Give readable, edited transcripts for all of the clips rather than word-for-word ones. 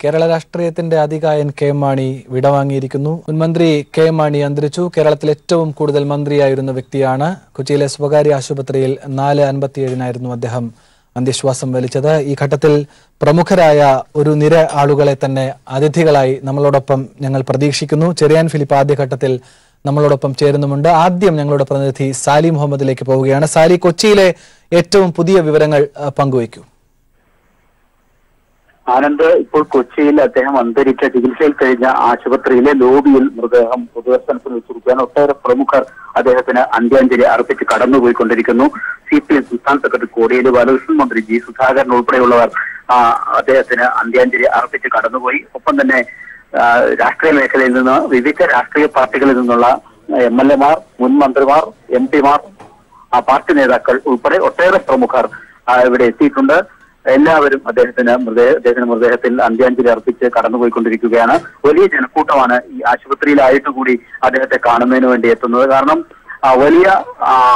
കേരള രാഷ്ട്രീയത്തിന്റെ അതികായൻ കെ എം മാണി വിടവാങ്ങിയിരിക്കുന്നു. മുൻമന്ത്രി കെ എം മാണി അന്തരിച്ചു. കേരളത്തിൽ ഏറ്റവും കൂടുതൽ മന്ത്രിയായിരുന്ന വ്യക്തിയാണ്. കൊച്ചിയിലെ സ്വകാര്യ ആശുപത്രിയിൽ 4:57 അദ്ദേഹം അന്ത്യശ്വാസം വലിച്ചത്. ഈ ഘട്ടത്തിൽ പ്രമുഖരായ ഒരു നിര ആളുകളെ തന്നെ അതിഥികളായി നമ്മളോടൊപ്പം ഞങ്ങൾ പ്രതീക്ഷിക്കുന്നു. ചെറിയാൻ ഫിലിപ്പ് ആദ്യഘട്ടത്തിൽ നമ്മളോടൊപ്പം ചേരുന്നുമുണ്ട്. ആദ്യം ഞങ്ങളുടെ പ്രതിനിധി സാലി മുഹമ്മദിലേക്ക് പോവുകയാണ്. സാലി, കൊച്ചിയിലെ ഏറ്റവും പുതിയ വിവരങ്ങൾ പങ്കുവയ്ക്കൂ. ആനന്ദ്, ഇപ്പോൾ കൊച്ചിയിൽ അദ്ദേഹം അന്തരിച്ച ചികിത്സയിൽ കഴിഞ്ഞ ആശുപത്രിയിലെ ലോബിയിൽ മൃതദേഹം പൊതുദർശനത്തിന് വെച്ചിരിക്കാൻ ഒട്ടേറെ പ്രമുഖർ അദ്ദേഹത്തിന് അന്ത്യാഞ്ജലി അർപ്പിച്ച് കടന്നുപോയിക്കൊണ്ടിരിക്കുന്നു. CPM സംസ്ഥാന സെക്രട്ടറി കോടിയേരി ബാലകൃഷ്ണൻ, മന്ത്രി G സുധാകരൻ ഉൾപ്പെടെയുള്ളവർ അദ്ദേഹത്തിന് അന്ത്യാഞ്ജലി അർപ്പിച്ച് കടന്നുപോയി. ഒപ്പം തന്നെ രാഷ്ട്രീയ മേഖലയിൽ നിന്ന് വിവിധ രാഷ്ട്രീയ പാർട്ടികളിൽ നിന്നുള്ള MLA മാർ, മുൻ മന്ത്രിമാർ, MP മാർ, പാർട്ടി നേതാക്കൾ ഉൾപ്പെടെ ഒട്ടേറെ പ്രമുഖർ ഇവിടെ എത്തിയിട്ടുണ്ട്. എല്ലാവരും അദ്ദേഹത്തിന്റെ മൃതദേഹത്തിൽ അന്ത്യാഞ്ജലി അർപ്പിച്ച് കടന്നുപോയിക്കൊണ്ടിരിക്കുകയാണ്. വലിയ ജനക്കൂട്ടമാണ് ഈ ആശുപത്രിയിലായിട്ട് കൂടി അദ്ദേഹത്തെ കാണുന്നതിന് വേണ്ടി എത്തുന്നത്. കാരണം വലിയ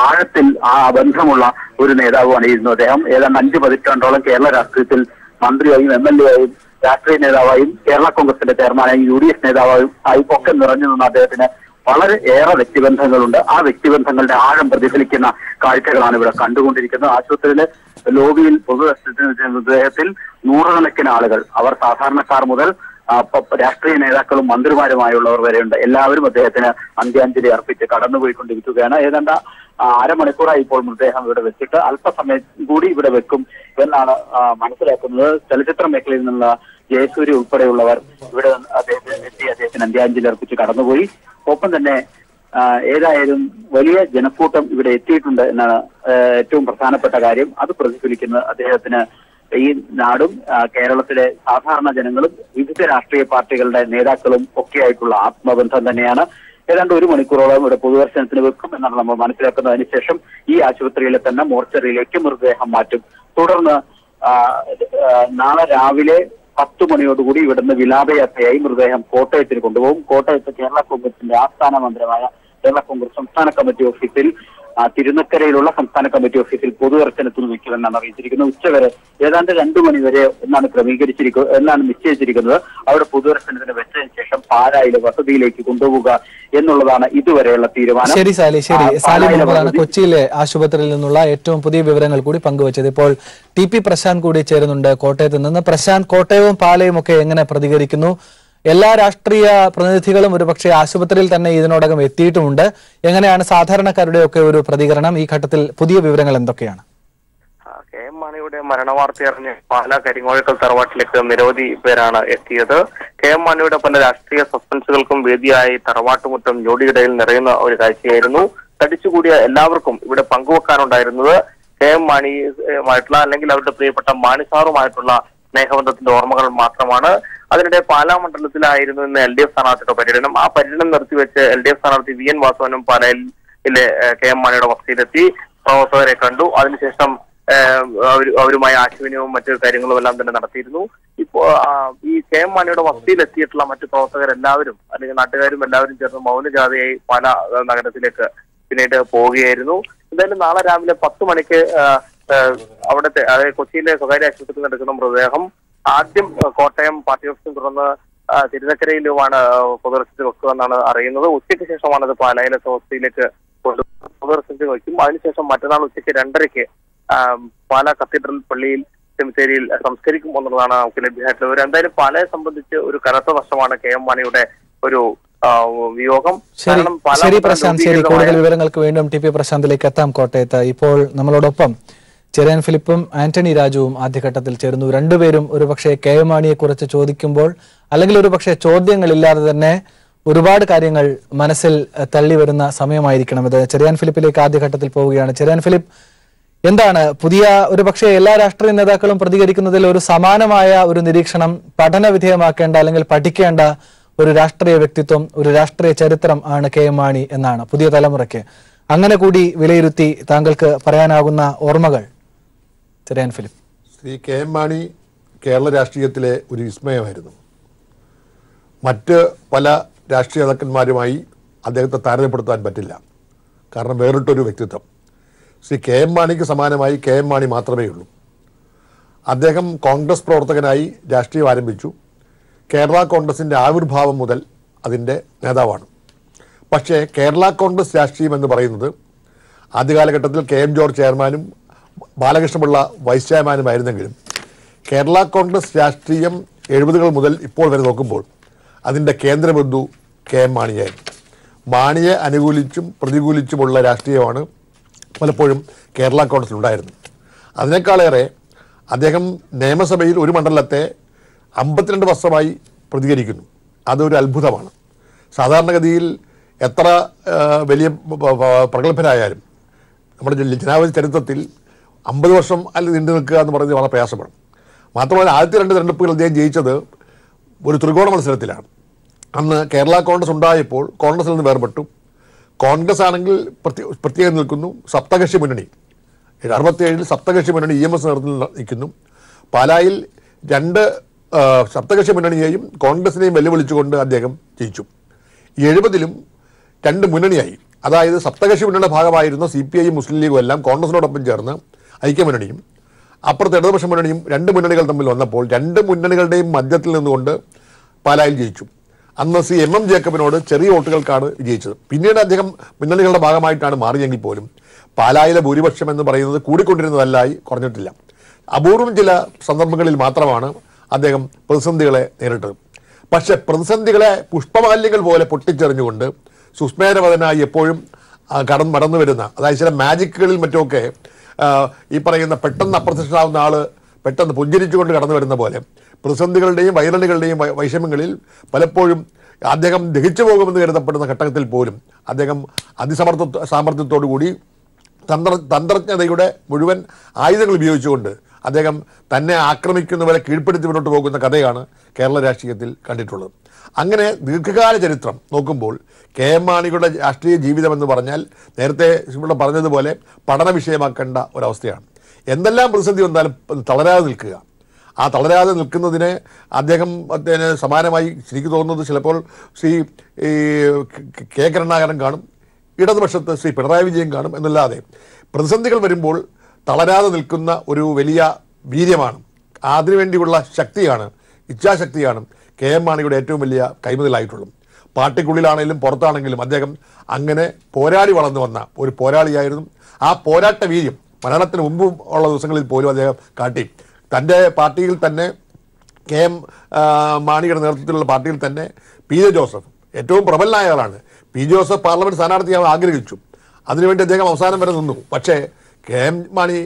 ആഴത്തിൽ ബന്ധമുള്ള ഒരു നേതാവാണിരുന്നു അദ്ദേഹം. ഏതാണ്ട് 5 പതിറ്റാണ്ടോളം കേരള രാഷ്ട്രീയത്തിൽ മന്ത്രിയായും MLA ആയും രാഷ്ട്രീയ നേതാവായും കേരള കോൺഗ്രസിന്റെ ചെയർമാനായും UDF നേതാവായും ഒക്കെ നിറഞ്ഞു നിന്ന അദ്ദേഹത്തിന് വളരെ ഏറെ വ്യക്തിബന്ധങ്ങളുണ്ട്. ആ വ്യക്തിബന്ധങ്ങളുടെ ആഴം പ്രതിഫലിക്കുന്ന കാഴ്ചകളാണ് ഇവിടെ കണ്ടുകൊണ്ടിരിക്കുന്നത്. ആശുപത്രിയിലെ ലോബിയിൽ പൊതുദർശനത്തിന് മൃതദേഹത്തിൽ നൂറുകണക്കിന് ആളുകൾ, അവർ സാധാരണക്കാർ മുതൽ രാഷ്ട്രീയ നേതാക്കളും മന്ത്രിമാരുമായുള്ളവർ വരെയുണ്ട്. എല്ലാവരും അദ്ദേഹത്തിന് അന്ത്യാഞ്ജലി അർപ്പിച്ച് കടന്നുപോയിക്കൊണ്ടിരിക്കുകയാണ്. ഏതാണ്ട് അരമണിക്കൂറായി ഇപ്പോൾ മൃതദേഹം ഇവിടെ വെച്ചിട്ട് അല്പസമയം കൂടി ഇവിടെ വെക്കും എന്നാണ് മനസ്സിലാക്കുന്നത്. ചലച്ചിത്ര മേഖലയിൽ നിന്നുള്ള ജയസൂര്യ ഉൾപ്പെടെയുള്ളവർ ഇവിടെ അദ്ദേഹത്തിന് അന്ത്യാഞ്ജലി അർപ്പിച്ച് കടന്നുപോയി. ഒപ്പം തന്നെ ഏതായാലും വലിയ ജനക്കൂട്ടം ഇവിടെ എത്തിയിട്ടുണ്ട് എന്നാണ് ഏറ്റവും പ്രധാനപ്പെട്ട കാര്യം. അത് പ്രതിഫലിക്കുന്നത് അദ്ദേഹത്തിന് ഈ നാടും കേരളത്തിലെ സാധാരണ ജനങ്ങളും വിവിധ രാഷ്ട്രീയ പാർട്ടികളുടെ നേതാക്കളും ഒക്കെയായിട്ടുള്ള ആത്മബന്ധം തന്നെയാണ്. ഏതാണ്ട് 1 മണിക്കൂറോളം ഇവിടെ പൊതുദർശനത്തിന് വെക്കും എന്നാണ് നമ്മൾ മനസ്സിലാക്കുന്നത്. അതിനുശേഷം ഈ ആശുപത്രിയിലെ തന്നെ മോർച്ചറിയിലേക്ക് മൃതദേഹം മാറ്റും. തുടർന്ന് നാളെ രാവിലെ 10 മണിയോടുകൂടി ഇവിടുന്ന് വിലാപയാത്രയായി മൃതദേഹം കോട്ടയത്തിന് കൊണ്ടുപോകും. കോട്ടയത്ത് കേരള കോൺഗ്രസിന്റെ ആസ്ഥാന മന്ദിരമായ കേരള കോൺഗ്രസ് സംസ്ഥാന കമ്മിറ്റി ഓഫീസിൽ, തിരുനക്കരയിലുള്ള സംസ്ഥാന കമ്മിറ്റി ഓഫീസിൽ പൊതുദർശനത്തിന് വയ്ക്കുമെന്നാണ് അറിയിച്ചിരിക്കുന്നത്. ഉച്ചവരെ ഏതാണ്ട് 2 മണി വരെ എന്നാണ് നിശ്ചയിച്ചിരിക്കുന്നത്. അവിടെ പൊതുദർശനത്തിന് വെച്ചതിന് ശേഷം പാലായിലെ വസതിയിലേക്ക് കൊണ്ടുപോവുക എന്നുള്ളതാണ് ഇതുവരെയുള്ള തീരുമാനം. ശരി സാലി, കൊച്ചിയിലെ ആശുപത്രിയിൽ നിന്നുള്ള ഏറ്റവും പുതിയ വിവരങ്ങൾ കൂടി പങ്കുവച്ചത്. ഇപ്പോൾ TP പ്രശാന്ത് കൂടി ചേരുന്നുണ്ട് കോട്ടയത്ത് നിന്ന്. പ്രശാന്ത്, കോട്ടയവും പാലയും ഒക്കെ എങ്ങനെ പ്രതികരിക്കുന്നു? എല്ലാ രാഷ്ട്രീയ പ്രതിനിധികളും ഒരുപക്ഷെ ആശുപത്രിയിൽ തന്നെ ഇതിനോടകം എത്തിയിട്ടുമുണ്ട്. എങ്ങനെയാണ് സാധാരണക്കാരുടെ ഒക്കെ ഒരു പ്രതികരണം? ഈ ഘട്ടത്തിൽ പുതിയ വിവരങ്ങൾ എന്തൊക്കെയാണ്? കെ എം മാണിയുടെ മരണവാർത്ത അറിഞ്ഞ് പാലാ കരിങ്ങോഴക്കൽ തറവാട്ടിലേക്ക് നിരവധി പേരാണ് എത്തിയത്. കെ എം മാണിയുടെ പല രാഷ്ട്രീയ സസ്പെൻസുകൾക്കും വേദിയായി തറവാട്ടുമുറ്റം ഞൊടിയിടയിൽ നിറയുന്ന ഒരു കാഴ്ചയായിരുന്നു. തടിച്ചുകൂടിയ എല്ലാവർക്കും ഇവിടെ പങ്കുവെക്കാനുണ്ടായിരുന്നത് കെ എം മാണിയുമായിട്ടുള്ള അല്ലെങ്കിൽ അവരുടെ പ്രിയപ്പെട്ട മാണിസാറുമായിട്ടുള്ള സ്നേഹബന്ധത്തിന്റെ ഓർമ്മകൾ മാത്രമാണ്. അതിനിടെ പാലാ മണ്ഡലത്തിലായിരുന്നു ഇന്ന് LDF സ്ഥാനാർത്ഥിയുടെ പര്യടനം. ആ പര്യടനം നിർത്തിവെച്ച് LDF സ്ഥാനാർത്ഥി VN വാസവനും പാലായിലെ കെ എം മാണിയുടെ വസതിയിലെത്തി പ്രവർത്തകരെ കണ്ടു. അതിനുശേഷം അവരുമായി ആശയവിനിമയവും മറ്റു കാര്യങ്ങളും എല്ലാം തന്നെ നടത്തിയിരുന്നു. ഇപ്പോ ഈ കെ എം മാണിയുടെ വസതിയിലെത്തിയിട്ടുള്ള മറ്റു പ്രവർത്തകരെല്ലാവരും അല്ലെങ്കിൽ നാട്ടുകാരും എല്ലാവരും ചേർന്ന് മൗനജാഥയായി പാലാ നഗരത്തിലേക്ക് പിന്നീട് പോവുകയായിരുന്നു. എന്തായാലും നാളെ രാവിലെ 10 മണിക്ക് അവിടുത്തെ അതായത് കൊച്ചിയിലെ സ്വകാര്യ ആശുപത്രിയിൽ നടക്കുന്ന മൃതദേഹം ആദ്യം കോട്ടയം പാർട്ടി ഓഫീസിൽ തുടർന്ന് തിരുനക്കരയിലുമാണ് പൊതുദർശനത്തിൽ വെക്കുമെന്നാണ് അറിയുന്നത്. ഉച്ചയ്ക്ക് ശേഷമാണ് അത് പാലായിലെ വസതിയിലേക്ക് പൊതുദർശനത്തിൽ വയ്ക്കും. അതിനുശേഷം മറ്റന്നാൾ ഉച്ചയ്ക്ക് 2:30 പാലാ കത്തീഡ്രൽ പള്ളിയിൽ സെമിത്തേരിയിൽ സംസ്കരിക്കും എന്നുള്ളതാണ് നമുക്ക് ലഭ്യമായിട്ടുള്ളത്. എന്തായാലും പാലയെ സംബന്ധിച്ച് ഒരു കനത്ത നഷ്ടമാണ് കെ എം മാണിയുടെ ഒരു വിയോഗം. ശരി പ്രശാന്ത്, ശരി. കൂടുതൽ വിവരങ്ങൾക്ക് വീണ്ടും TP പ്രശാന്തിലേക്ക് എത്താം കോട്ടയത്ത്. ഇപ്പോൾ നമ്മളോടൊപ്പം ചെറിയാൻ ഫിലിപ്പും ആന്റണി രാജുവും ആദ്യഘട്ടത്തിൽ ചേരുന്നു. രണ്ടുപേരും ഒരുപക്ഷെ കെ എം മാണിയെ കുറിച്ച് ചോദിക്കുമ്പോൾ അല്ലെങ്കിൽ ഒരുപക്ഷെ ചോദ്യങ്ങളില്ലാതെ തന്നെ ഒരുപാട് കാര്യങ്ങൾ മനസ്സിൽ തള്ളി വരുന്ന സമയമായിരിക്കണം ഇത്. ചെറിയാൻ ഫിലിപ്പിലേക്ക് ആദ്യഘട്ടത്തിൽ പോവുകയാണ്. ചെറിയാൻ ഫിലിപ്പ്, എന്താണ് പുതിയ ഒരുപക്ഷെ എല്ലാ രാഷ്ട്രീയ നേതാക്കളും പ്രതികരിക്കുന്നതിൽ ഒരു സമാനമായ ഒരു നിരീക്ഷണം? പഠന വിധേയമാക്കേണ്ട അല്ലെങ്കിൽ പഠിക്കേണ്ട ഒരു രാഷ്ട്രീയ വ്യക്തിത്വം, ഒരു രാഷ്ട്രീയ ചരിത്രം ആണ് കെ എം മാണി എന്നാണ് പുതിയ തലമുറയ്ക്ക്. അങ്ങനെ കൂടി വിലയിരുത്തി താങ്കൾക്ക് പറയാനാകുന്ന ഓർമ്മകൾ? ചെറിയാൻ ഫിലിപ്പ്. ശ്രീ കെ എം മാണി കേരള രാഷ്ട്രീയത്തിലെ ഒരു വിസ്മയമായിരുന്നു. മറ്റ് പല രാഷ്ട്രീയ നേതാക്കന്മാരുമായി അദ്ദേഹത്തെ താരതമ്യപ്പെടുത്താൻ പറ്റില്ല. കാരണം വേറിട്ടൊരു വ്യക്തിത്വം. ശ്രീ കെ എം മാണിക്ക് സമാനമായി കെ എം മാണി മാത്രമേ ഉള്ളൂ. അദ്ദേഹം കോൺഗ്രസ് പ്രവർത്തകനായി രാഷ്ട്രീയം ആരംഭിച്ചു. കേരള കോൺഗ്രസിൻ്റെ ആവിർഭാവം മുതൽ അതിൻ്റെ നേതാവാണ്. പക്ഷേ കേരള കോൺഗ്രസ് രാഷ്ട്രീയം എന്ന് പറയുന്നത് ആദ്യകാലഘട്ടത്തിൽ KM ജോർജ് ചെയർമാനും ബാലകൃഷ്ണപിള്ള വൈസ് ചെയർമാനുമായിരുന്നെങ്കിലും കേരള കോൺഗ്രസ് രാഷ്ട്രീയം 70-കൾ മുതൽ ഇപ്പോൾ വരെ നോക്കുമ്പോൾ അതിൻ്റെ കേന്ദ്രബിന്ദു KM മാണിയായിരുന്നു. മാണിയെ അനുകൂലിച്ചും പ്രതികൂലിച്ചുമുള്ള രാഷ്ട്രീയമാണ് പലപ്പോഴും കേരള കോൺഗ്രസിൽ ഉണ്ടായിരുന്നത്. അതിനേക്കാളേറെ അദ്ദേഹം നിയമസഭയിൽ ഒരു മണ്ഡലത്തെ 52 വർഷമായി പ്രതികരിക്കുന്നു. അതൊരു അത്ഭുതമാണ്. സാധാരണഗതിയിൽ എത്ര വലിയ പ്രഗത്ഭരായാലും നമ്മുടെ ജനാധിപത്യ ചരിത്രത്തിൽ 50 വർഷം അല്ലെങ്കിൽ നീണ്ടു നിൽക്കുക എന്ന് പറയുന്നത് വളരെ പ്രയാസമാണ്. മാത്രമല്ല ആദ്യത്തെ 2 തെരഞ്ഞെടുപ്പുകൾ അദ്ദേഹം ജയിച്ചത് ഒരു ത്രികോണ മത്സരത്തിലാണ്. അന്ന് കേരള കോൺഗ്രസ് ഉണ്ടായപ്പോൾ കോൺഗ്രസിൽ നിന്ന് വേർപെട്ടു. കോൺഗ്രസ് ആണെങ്കിൽ പ്രത്യേകം നിൽക്കുന്നു. സപ്തകക്ഷി മുന്നണി 67 സപ്തകക്ഷി മുന്നണി EMS നേതൃത്വത്തിൽ നിൽക്കുന്നു. പാലായിൽ 2 സപ്തകക്ഷി മുന്നണിയെയും കോൺഗ്രസിനെയും വെല്ലുവിളിച്ചുകൊണ്ട് അദ്ദേഹം ജയിച്ചു. 70-ലും 2 മുന്നണിയായി. അതായത് സപ്തകക്ഷി മുന്നണിയുടെ ഭാഗമായിരുന്ന CPI മുസ്ലിം ലീഗും എല്ലാം കോൺഗ്രസിനോടൊപ്പം ചേർന്ന് ഐക്യമുന്നണിയും അപ്പുറത്ത് ഇടതുപക്ഷ മുന്നണിയും 2 മുന്നണികൾ തമ്മിൽ വന്നപ്പോൾ 2 മുന്നണികളുടെയും മധ്യത്തിൽ നിന്നുകൊണ്ട് പാലായിൽ ജയിച്ചു. അന്ന് MM ജേക്കബിനോട് ചെറിയ വോട്ടുകൾക്കാണ് വിജയിച്ചത്. പിന്നീട് അദ്ദേഹം മുന്നണികളുടെ ഭാഗമായിട്ടാണ് മാറിയെങ്കിൽ പോലും പാലായിലെ ഭൂരിപക്ഷം എന്ന് പറയുന്നത് കൂടിക്കൊണ്ടിരുന്നതല്ലായി കുറഞ്ഞിട്ടില്ല. അപൂർവം ചില സന്ദർഭങ്ങളിൽ മാത്രമാണ് അദ്ദേഹം പ്രതിസന്ധികളെ നേരിട്ടത്. പക്ഷേ പ്രതിസന്ധികളെ പുഷ്പമാല്യങ്ങൾ പോലെ പൊട്ടിച്ചെറിഞ്ഞുകൊണ്ട് സുസ്മേരവദനായി എപ്പോഴും മടന്നു വരുന്ന, അതായത് ചില മാജിക്കുകളിൽ മറ്റുമൊക്കെ ഈ പറയുന്ന പെട്ടെന്ന് അപ്രത്യക്ഷനാവുന്ന ആൾ പെട്ടെന്ന് പുഞ്ചിരിച്ചുകൊണ്ട് കടന്നു വരുന്ന പോലെ പ്രതിസന്ധികളുടെയും വൈരണികളുടെയും വൈഷമ്യങ്ങളിൽ പലപ്പോഴും അദ്ദേഹം ദഹിച്ചു പോകുമെന്ന് കരുതപ്പെടുന്ന ഘട്ടത്തിൽ പോലും അദ്ദേഹം സാമർത്ഥ്യത്തോടു കൂടി തന്ത്രജ്ഞതയുടെ മുഴുവൻ ആയുധങ്ങൾ ഉപയോഗിച്ചുകൊണ്ട് അദ്ദേഹം തന്നെ ആക്രമിക്കുന്നവരെ കീഴ്പ്പെടുത്തി മുന്നോട്ട് പോകുന്ന കഥയാണ് കേരള രാഷ്ട്രീയത്തിൽ കണ്ടിട്ടുള്ളത്. അങ്ങനെ ദീർഘകാല ചരിത്രം നോക്കുമ്പോൾ KM മാണിയുടെ രാഷ്ട്രീയ ജീവിതം എന്ന് പറഞ്ഞാൽ നേരത്തെ ഇവിടെ പറഞ്ഞതുപോലെ പഠന വിഷയമാക്കേണ്ട ഒരവസ്ഥയാണ്. എന്തെല്ലാം പ്രതിസന്ധി വന്നാലും തളരാതെ നിൽക്കുക. ആ തളരാതെ നിൽക്കുന്നതിന് അദ്ദേഹത്തിന് സമാനമായി എനിക്ക് തോന്നുന്നത് ചിലപ്പോൾ ശ്രീ K കരുണാകരൻ കാണും, ഇടതുപക്ഷത്ത് ശ്രീ പിണറായി വിജയൻ കാണും എന്നല്ലാതെ പ്രതിസന്ധികൾ വരുമ്പോൾ തളരാതെ നിൽക്കുന്ന ഒരു വലിയ വീര്യമാണ്, അതിനുവേണ്ടിയുള്ള ശക്തിയാണ്, ഇച്ഛാശക്തിയാണ് KM മാണിയുടെ ഏറ്റവും വലിയ കൈമുതലായിട്ടുള്ളത്. പാർട്ടിക്കുള്ളിലാണെങ്കിലും പുറത്താണെങ്കിലും അദ്ദേഹം അങ്ങനെ പോരാടി വളർന്നു വന്ന ഒരു പോരാളിയായിരുന്നു. ആ പോരാട്ട വീര്യം മരണത്തിന് മുമ്പും ഉള്ള ദിവസങ്ങളിൽ പോലും അദ്ദേഹം കാട്ടി. തൻ്റെ പാർട്ടിയിൽ തന്നെ KM മാണിയുടെ നേതൃത്വത്തിലുള്ള പാർട്ടിയിൽ തന്നെ PJ ജോസഫ് ഏറ്റവും പ്രബലനായ ആളാണ്. PJ ജോസഫ് പാർലമെൻറ്റ് സ്ഥാനാർത്ഥിയാവാൻ ആഗ്രഹിച്ചു. അതിനുവേണ്ടി അദ്ദേഹം അവസാനം വരെ നിന്നു. പക്ഷേ KM മാണി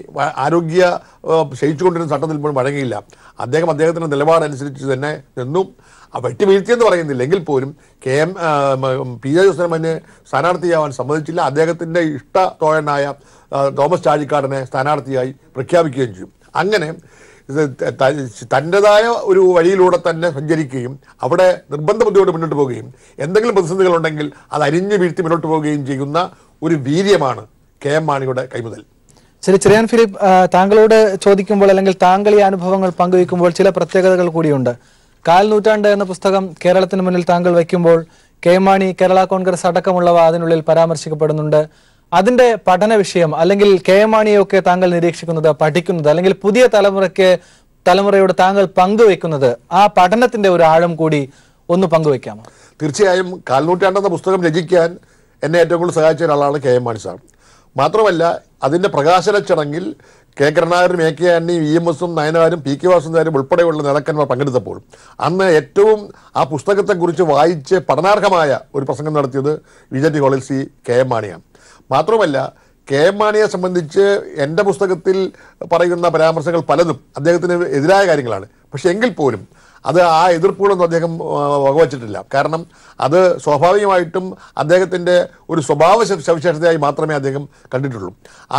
ആരോഗ്യ ക്ഷയിച്ചുകൊണ്ടിരുന്ന ഘട്ടത്തിൽ പോലും വഴങ്ങിയില്ല. അദ്ദേഹത്തിൻ്റെ നിലപാടനുസരിച്ച് തന്നെ നിന്നു. വെട്ടി വീഴ്ത്തിയെന്ന് പറയുന്നില്ല എങ്കിൽ പോലും PJ ജോസഫിനെ സ്ഥാനാർത്ഥിയാവാൻ സമ്മതിച്ചില്ല. അദ്ദേഹത്തിൻ്റെ തോഴനായ തോമസ് ചാഴിക്കാടനെ സ്ഥാനാർത്ഥിയായി പ്രഖ്യാപിക്കുകയും ചെയ്യും. അങ്ങനെ തൻ്റെതായ ഒരു വഴിയിലൂടെ തന്നെ സഞ്ചരിക്കുകയും അവിടെ നിർബന്ധ ബുദ്ധിയോട് മുന്നോട്ട് പോവുകയും എന്തെങ്കിലും പ്രതിസന്ധികളുണ്ടെങ്കിൽ അത് അരിഞ്ഞു വീഴ്ത്തി മുന്നോട്ട് പോവുകയും ചെയ്യുന്ന ഒരു വീര്യമാണ് KM മാണിയുടെ കൈമുതൽ. ശരി, ചെറിയാൻ ഫിലിപ്പ്, താങ്കളോട് ചോദിക്കുമ്പോൾ അല്ലെങ്കിൽ താങ്കൾ ഈ അനുഭവങ്ങൾ പങ്കുവയ്ക്കുമ്പോൾ ചില പ്രത്യേകതകൾ കൂടിയുണ്ട്. കാൽ നൂറ്റാണ്ട് എന്ന പുസ്തകം കേരളത്തിന് മുന്നിൽ താങ്കൾ വയ്ക്കുമ്പോൾ KM മാണി, കേരള കോൺഗ്രസ് അടക്കമുള്ളവ അതിനുള്ളിൽ പരാമർശിക്കപ്പെടുന്നുണ്ട്. അതിന്റെ പഠന വിഷയം അല്ലെങ്കിൽ KM മാണിയൊക്കെ താങ്കൾ നിരീക്ഷിക്കുന്നത്, പഠിക്കുന്നത്, അല്ലെങ്കിൽ പുതിയ തലമുറയോട് താങ്കൾ പങ്കുവെക്കുന്നത്, ആ പഠനത്തിന്റെ ഒരു ആഴം കൂടി ഒന്ന് പങ്കുവെക്കാമോ? തീർച്ചയായും കാൽനൂറ്റാണ്ടെന്ന പുസ്തകം രചിക്കാൻ എന്നെ ഏറ്റവും കൂടുതൽ സഹായിച്ച ഒരാളാണ് KM മാണി സാർ. മാത്രമല്ല അതിൻ്റെ പ്രകാശന ചടങ്ങിൽ K കരുണാകരനും AK ആന്റണിയും EMSഉം നയനാരും PK വാസുദേവനും ഉൾപ്പെടെയുള്ള നേതാക്കന്മാർ പങ്കെടുത്തപ്പോൾ അന്ന് ഏറ്റവും ആ പുസ്തകത്തെക്കുറിച്ച് വായിച്ച് പഠനാർഹമായ ഒരു പ്രസംഗം നടത്തിയത് VJT കോളേജിൽ ശ്രീ KM മാണിയാണ്. മാത്രമല്ല KM മാണിയെ സംബന്ധിച്ച് എൻ്റെ പുസ്തകത്തിൽ പറയുന്ന പരാമർശങ്ങൾ പലതും അദ്ദേഹത്തിന് എതിരായ കാര്യങ്ങളാണ്. പക്ഷേ എങ്കിൽ പോലും അത് ആ എതിർപ്പുകളൊന്നും അദ്ദേഹം വകവച്ചിട്ടില്ല. കാരണം അത് സ്വാഭാവികമായിട്ടും അദ്ദേഹത്തിൻ്റെ ഒരു സ്വഭാവ സവിശേഷതയായി മാത്രമേ അദ്ദേഹം കണ്ടിട്ടുള്ളൂ.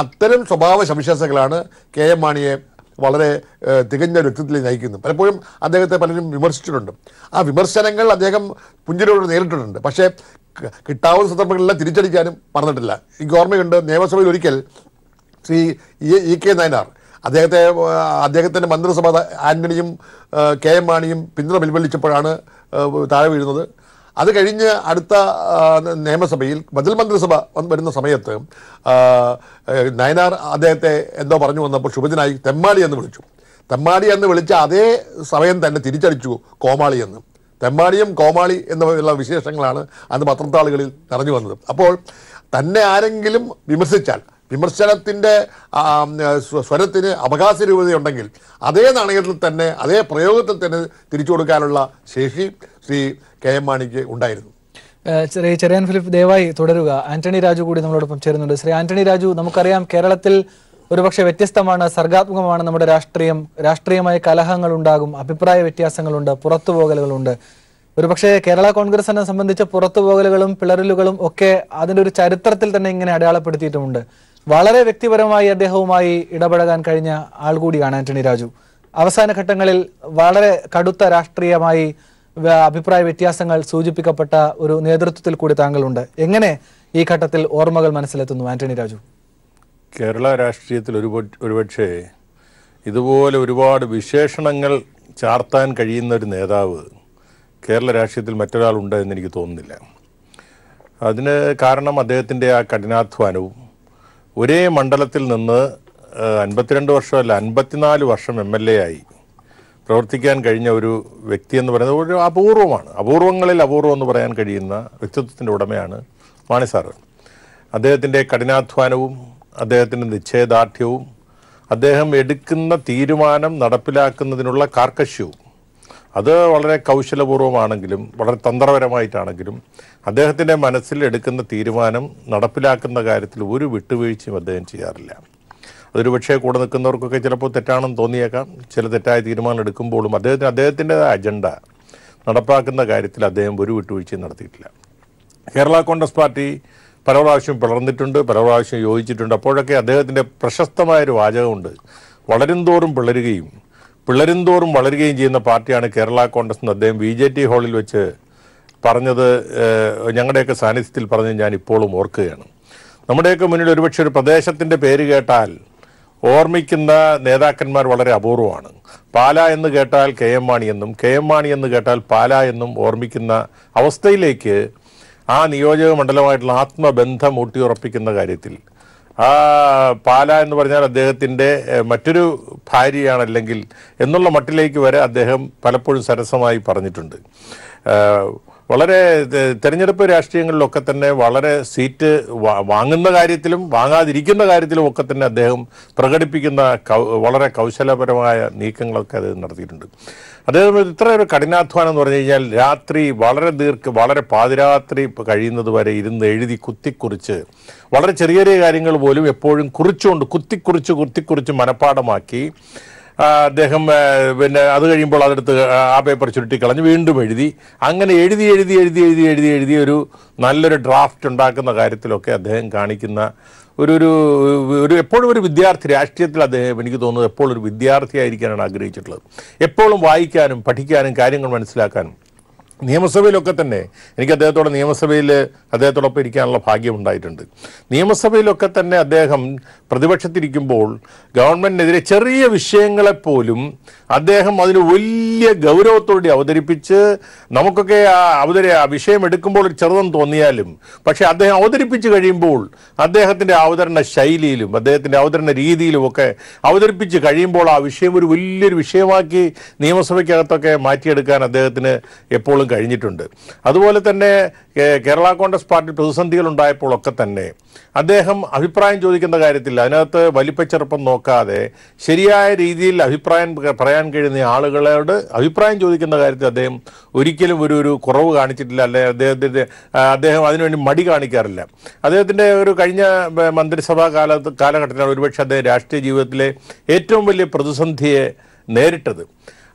അത്തരം സ്വഭാവ സവിശേഷതകളാണ് KM മാണിയെ വളരെ തികഞ്ഞ വ്യക്തിത്വത്തിലേക്ക് നയിക്കുന്നത്. പലപ്പോഴും അദ്ദേഹത്തെ പലരും വിമർശിച്ചിട്ടുണ്ട്. ആ വിമർശനങ്ങൾ അദ്ദേഹം പുഞ്ചിരിയോട് നേരിട്ടിട്ടുണ്ട്. പക്ഷേ കിട്ടാവുന്ന സന്ദർഭങ്ങളെല്ലാം തിരിച്ചടിക്കാനും മറന്നിട്ടില്ല. എനിക്ക് ഓർമ്മയുണ്ട്, നിയമസഭയിൽ ഒരിക്കൽ ശ്രീ EK നായനാർ അദ്ദേഹത്തിൻ്റെ മന്ത്രിസഭ ആന്റണിയും KM മാണിയും പിന്തുണ പിൻവലിച്ചപ്പോഴാണ് താഴെ വീഴുന്നത്. അത് കഴിഞ്ഞ് അടുത്ത നിയമസഭയിൽ ബദൽ മന്ത്രിസഭ വരുന്ന സമയത്ത് നയനാർ അദ്ദേഹത്തെ എന്തോ പറഞ്ഞു വന്നപ്പോൾ ശുഭദിനായി തെമ്മാടി എന്ന് വിളിച്ചു. തെമ്മാടി എന്ന് വിളിച്ച അതേ സമയം തന്നെ തിരിച്ചടിച്ചു കോമാളി എന്ന്. തെമ്മാടിയും കോമാളി എന്നുള്ള വിശേഷങ്ങളാണ് അന്ന് പത്രത്താളുകളിൽ നിറഞ്ഞു വന്നത്. അപ്പോൾ തന്നെ ആരെങ്കിലും വിമർശിച്ചാൽ വിമർശനത്തിൻ്റെ സ്വരത്തിന് അവകാശരൂപതയുണ്ടെങ്കിൽ അതേ നാണയത്തിൽ തന്നെ അതേ പ്രയോഗത്തിൽ തന്നെ തിരിച്ചു കൊടുക്കാനുള്ള ശേഷി ശ്രീ കെ എം മാണിക്ക് ഉണ്ടായിരുന്നു. ശ്രീ ചെറിയാൻ ഫിലിപ്പ് ദയവായി തുടരുക. ആന്റണി രാജു കൂടി നമ്മളോടൊപ്പം ചേരുന്നുണ്ട്. ശ്രീ ആന്റണി രാജു, നമുക്കറിയാം കേരളത്തിൽ ഒരുപക്ഷെ വ്യത്യസ്തമാണ്, സർഗാത്മകമാണ് നമ്മുടെ രാഷ്ട്രീയം. രാഷ്ട്രീയമായ കലഹങ്ങൾ ഉണ്ടാകും, അഭിപ്രായ വ്യത്യാസങ്ങളുണ്ട്, പുറത്തുപോകലുകളുണ്ട്. ഒരുപക്ഷെ കേരള കോൺഗ്രസിനെ സംബന്ധിച്ച പുറത്തുപോകലുകളും പിളറലുകളും ഒക്കെ അതിൻ്റെ ഒരു ചരിത്രത്തിൽ തന്നെ ഇങ്ങനെ അടയാളപ്പെടുത്തിയിട്ടുമുണ്ട്. വളരെ വ്യക്തിപരമായി അദ്ദേഹവുമായി ഇടപഴകാൻ കഴിഞ്ഞ ആൾ കൂടിയാണ് ആന്റണി രാജു. അവസാന ഘട്ടങ്ങളിൽ വളരെ കടുത്ത രാഷ്ട്രീയമായി അഭിപ്രായ വ്യത്യാസങ്ങൾ സൂചിപ്പിക്കപ്പെട്ട ഒരു നേതൃത്വത്തിൽ കൂടി താങ്കളുണ്ട്. എങ്ങനെ ഈ ഘട്ടത്തിൽ ഓർമ്മകൾ മനസ്സിലെത്തുന്നു ആന്റണി രാജു? കേരള രാഷ്ട്രീയത്തിൽ ഒരുപക്ഷെ ഇതുപോലെ ഒരുപാട് വിശേഷണങ്ങൾ ചാർത്താൻ കഴിയുന്ന ഒരു നേതാവ് കേരള രാഷ്ട്രീയത്തിൽ മറ്റൊരാളുണ്ട് എന്നെനിക്ക് തോന്നുന്നില്ല. അതിന് കാരണം അദ്ദേഹത്തിൻ്റെ ആ കഠിനാധ്വാനവും ഒരേ മണ്ഡലത്തിൽ നിന്ന് 52 വർഷമല്ല 54 വർഷം MLA ആയി പ്രവർത്തിക്കാൻ കഴിഞ്ഞ ഒരു വ്യക്തി എന്ന് പറയുന്നത് ഒരു അപൂർവമാണ്. അപൂർവങ്ങളിൽ അപൂർവം എന്ന് പറയാൻ കഴിയുന്ന വ്യക്തിത്വത്തിൻ്റെ ഉടമയാണ് മാണി സാറ്. അദ്ദേഹത്തിൻ്റെ കഠിനാധ്വാനവും അദ്ദേഹത്തിൻ്റെ നിശ്ചയദാർഢ്യവും അദ്ദേഹം എടുക്കുന്ന തീരുമാനം നടപ്പിലാക്കുന്നതിനുള്ള കാർക്കശ്യവും അത് വളരെ കൗശലപൂർവ്വമാണെങ്കിലും വളരെ തന്ത്രപരമായിട്ടാണെങ്കിലും അദ്ദേഹത്തിൻ്റെ മനസ്സിൽ എടുക്കുന്ന തീരുമാനം നടപ്പിലാക്കുന്ന കാര്യത്തിൽ ഒരു വിട്ടുവീഴ്ചയും അദ്ദേഹം ചെയ്യാറില്ല. അതൊരു പക്ഷേ കൂടെ നിൽക്കുന്നവർക്കൊക്കെ ചിലപ്പോൾ തെറ്റാണെന്ന് തോന്നിയേക്കാം. ചില തെറ്റായ തീരുമാനം എടുക്കുമ്പോഴും അദ്ദേഹത്തിൻ്റെതായ അജണ്ട നടപ്പാക്കുന്ന കാര്യത്തിൽ അദ്ദേഹം ഒരു വിട്ടുവീഴ്ചയും നടത്തിയിട്ടില്ല. കേരള കോൺഗ്രസ് പാർട്ടി പല പ്രാവശ്യം പിളർന്നിട്ടുണ്ട്, പല പ്രാവശ്യം യോജിച്ചിട്ടുണ്ട്. അപ്പോഴൊക്കെ അദ്ദേഹത്തിൻ്റെ പ്രശസ്തമായൊരു വാചകമുണ്ട്: വളരുംതോറും പിളരുംതോറും വളരുകയും ചെയ്യുന്ന പാർട്ടിയാണ് കേരള കോൺഗ്രസ് എന്ന് അദ്ദേഹം VJT ഹാളിൽ വെച്ച് പറഞ്ഞത് ഞങ്ങളുടെയൊക്കെ സാന്നിധ്യത്തിൽ പറഞ്ഞ് ഞാൻ ഇപ്പോഴും ഓർക്കുകയാണ്. നമ്മുടെയൊക്കെ മുന്നിൽ ഒരുപക്ഷെ ഒരു പ്രദേശത്തിൻ്റെ പേര് കേട്ടാൽ ഓർമ്മിക്കുന്ന നേതാക്കന്മാർ വളരെ അപൂർവമാണ്. പാലാ എന്ന് കേട്ടാൽ KM മാണി എന്നും, KM മാണി എന്ന് കേട്ടാൽ പാലാ എന്നും ഓർമ്മിക്കുന്ന അവസ്ഥയിലേക്ക് ആ നിയോജക മണ്ഡലമായിട്ടുള്ള ആത്മബന്ധം ഊട്ടിയുറപ്പിക്കുന്ന കാര്യത്തിൽ പാലാ എന്ന് പറഞ്ഞാൽ അദ്ദേഹത്തിൻ്റെ മറ്റൊരു ഭാര്യയാണ് അല്ലെങ്കിൽ എന്നുള്ള മട്ടിലേക്ക് വരെ അദ്ദേഹം പലപ്പോഴും സരസമായി പറഞ്ഞിട്ടുണ്ട്. വളരെ തെരഞ്ഞെടുപ്പ് രാഷ്ട്രീയങ്ങളിലൊക്കെ തന്നെ വളരെ സീറ്റ് വാങ്ങുന്ന കാര്യത്തിലും വാങ്ങാതിരിക്കുന്ന കാര്യത്തിലും ഒക്കെ തന്നെ അദ്ദേഹം പ്രകടിപ്പിക്കുന്ന വളരെ കൗശലപരമായ നീക്കങ്ങളൊക്കെ അത് നടത്തിയിട്ടുണ്ട്. അദ്ദേഹം ഇത്ര ഒരു കഠിനാധ്വാനം എന്ന് പറഞ്ഞു കഴിഞ്ഞാൽ രാത്രി വളരെ പാതിരാത്രി കഴിയുന്നത് വരെ ഇരുന്ന് എഴുതി കുത്തിക്കുറിച്ച് വളരെ ചെറിയ ചെറിയ കാര്യങ്ങൾ പോലും എപ്പോഴും കുത്തിക്കുറിച്ച് മനഃപ്പാടമാക്കി അദ്ദേഹം പിന്നെ അത് കഴിയുമ്പോൾ അതെടുത്ത് ആ പേപ്പർ ചുരുട്ടിക്കളഞ്ഞ് വീണ്ടും എഴുതി അങ്ങനെ എഴുതി ഒരു നല്ലൊരു ഡ്രാഫ്റ്റ് ഉണ്ടാക്കുന്ന കാര്യത്തിലൊക്കെ അദ്ദേഹം കാണിക്കുന്ന ഒരു എപ്പോഴും ഒരു വിദ്യാർത്ഥി രാഷ്ട്രീയത്തിൽ അദ്ദേഹം എനിക്ക് തോന്നുന്നത് എപ്പോഴും ഒരു വിദ്യാർത്ഥിയായിരിക്കാനാണ് ആഗ്രഹിച്ചിട്ടുള്ളത്. എപ്പോഴും വായിക്കാനും പഠിക്കാനും കാര്യങ്ങൾ മനസ്സിലാക്കാനും. നിയമസഭയിലൊക്കെ തന്നെ എനിക്ക് അദ്ദേഹത്തോടൊപ്പം ഇരിക്കാനുള്ള ഭാഗ്യം ഉണ്ടായിട്ടുണ്ട്. നിയമസഭയിലൊക്കെ തന്നെ അദ്ദേഹം പ്രതിപക്ഷത്തിരിക്കുമ്പോൾ ഗവൺമെൻറ്റിനെതിരെ ചെറിയ വിഷയങ്ങളെപ്പോലും അദ്ദേഹം അതിന് വലിയ ഗൗരവത്തോടെ അവതരിപ്പിച്ച് നമുക്കൊക്കെ ആ വിഷയം എടുക്കുമ്പോൾ ഒരു ചെറുതെന്ന് തോന്നിയാലും പക്ഷേ അദ്ദേഹം അവതരിപ്പിച്ച് കഴിയുമ്പോൾ അദ്ദേഹത്തിൻ്റെ അവതരണ ശൈലിയിലും അദ്ദേഹത്തിൻ്റെ അവതരണ രീതിയിലുമൊക്കെ അവതരിപ്പിച്ച് കഴിയുമ്പോൾ ആ വിഷയം ഒരു വലിയൊരു വിഷയമാക്കി നിയമസഭയ്ക്കകത്തൊക്കെ മാറ്റിയെടുക്കാൻ അദ്ദേഹത്തിന് എപ്പോഴും കഴിഞ്ഞിട്ടുണ്ട്. അതുപോലെ തന്നെ കേരള കോൺഗ്രസ് പാർട്ടി പ്രതിസന്ധികൾ ഉണ്ടായപ്പോഴൊക്കെ തന്നെ അദ്ദേഹം അഭിപ്രായം ചോദിക്കുന്ന കാര്യത്തിൽ അതിനകത്ത് വലിപ്പച്ചെറുപ്പം നോക്കാതെ ശരിയായ രീതിയിൽ അഭിപ്രായം പറയാൻ കഴിയുന്ന ആളുകളോട് അഭിപ്രായം ചോദിക്കുന്ന കാര്യത്തിൽ അദ്ദേഹം ഒരിക്കലും ഒരു കുറവ് കാണിച്ചിട്ടില്ല. അല്ലെ അദ്ദേഹം അതിനുവേണ്ടി മടി കാണിക്കാറില്ല. അദ്ദേഹത്തിൻ്റെ ഒരു കഴിഞ്ഞ മന്ത്രിസഭാ കാലഘട്ടത്തിലാണ് ഒരുപക്ഷെ അദ്ദേഹം രാഷ്ട്രീയ ജീവിതത്തിലെ ഏറ്റവും വലിയ പ്രതിസന്ധിയെ നേരിട്ടത്.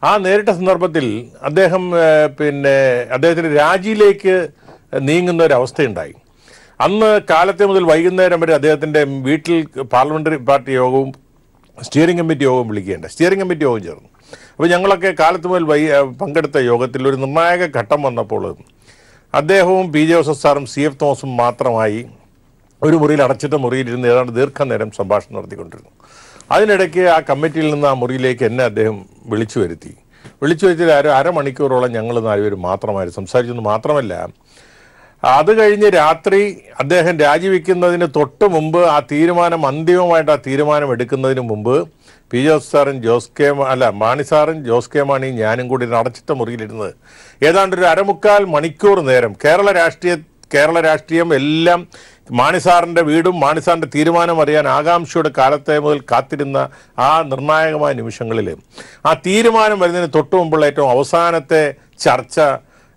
ആ നേരിട്ട സന്ദർഭത്തിൽ അദ്ദേഹം അദ്ദേഹത്തിൻ്റെ രാജിയിലേക്ക് നീങ്ങുന്ന ഒരവസ്ഥയുണ്ടായി. അന്ന് കാലത്തെ മുതൽ വൈകുന്നേരം വരെ അദ്ദേഹത്തിൻ്റെ വീട്ടിൽ പാർലമെൻ്ററി പാർട്ടി യോഗവും സ്റ്റിയറിംഗ് കമ്മിറ്റി യോഗവും സ്റ്റിയറിംഗ് കമ്മിറ്റി യോഗം ചേർന്നു. അപ്പോൾ ഞങ്ങളൊക്കെ കാലത്ത് മുതൽ പങ്കെടുത്ത യോഗത്തിൽ ഒരു നിർണായക ഘട്ടം വന്നപ്പോൾ അദ്ദേഹവും PJ ജോസഫ് സാറും CF തോമസും മാത്രമായി ഒരു മുറിയിൽ അടച്ചിട്ട മുറിയിലിരുന്ന് ഏതാണ്ട് ദീർഘനേരം സംഭാഷണം നടത്തിക്കൊണ്ടിരുന്നു. അതിനിടയ്ക്ക് ആ കമ്മിറ്റിയിൽ നിന്ന് ആ മുറിയിലേക്ക് എന്നെ അദ്ദേഹം വിളിച്ചു വരുത്തി അരമണിക്കൂറോളം ഞങ്ങൾ നാലുപേരും മാത്രമായിരുന്നു സംസാരിച്ചെന്ന് മാത്രമല്ല അത് കഴിഞ്ഞ് രാത്രി അദ്ദേഹം രാജിവെക്കുന്നതിന് തൊട്ട് മുമ്പ് അന്തിമമായിട്ട് ആ തീരുമാനം എടുക്കുന്നതിന് മുമ്പ് പി ജോസ് സാറും മാണി സാറും ജോസ് കെ മാണിയും ഞാനും കൂടി അടച്ചിട്ട മുറിയിലിരുന്നത് ഏതാണ്ട് ഒരു 1.25 മണിക്കൂർ നേരം കേരള രാഷ്ട്രീയം എല്ലാം മാണി സാറിൻ്റെ വീടും മാണി സാറിൻ്റെ തീരുമാനം അറിയാൻ ആകാംക്ഷയുടെ കാലത്തെ മുതൽ കാത്തിരുന്ന ആ നിർണായകമായ നിമിഷങ്ങളിൽ ആ തീരുമാനം വരുന്നതിന് തൊട്ട് മുമ്പുള്ള ഏറ്റവും അവസാനത്തെ ചർച്ച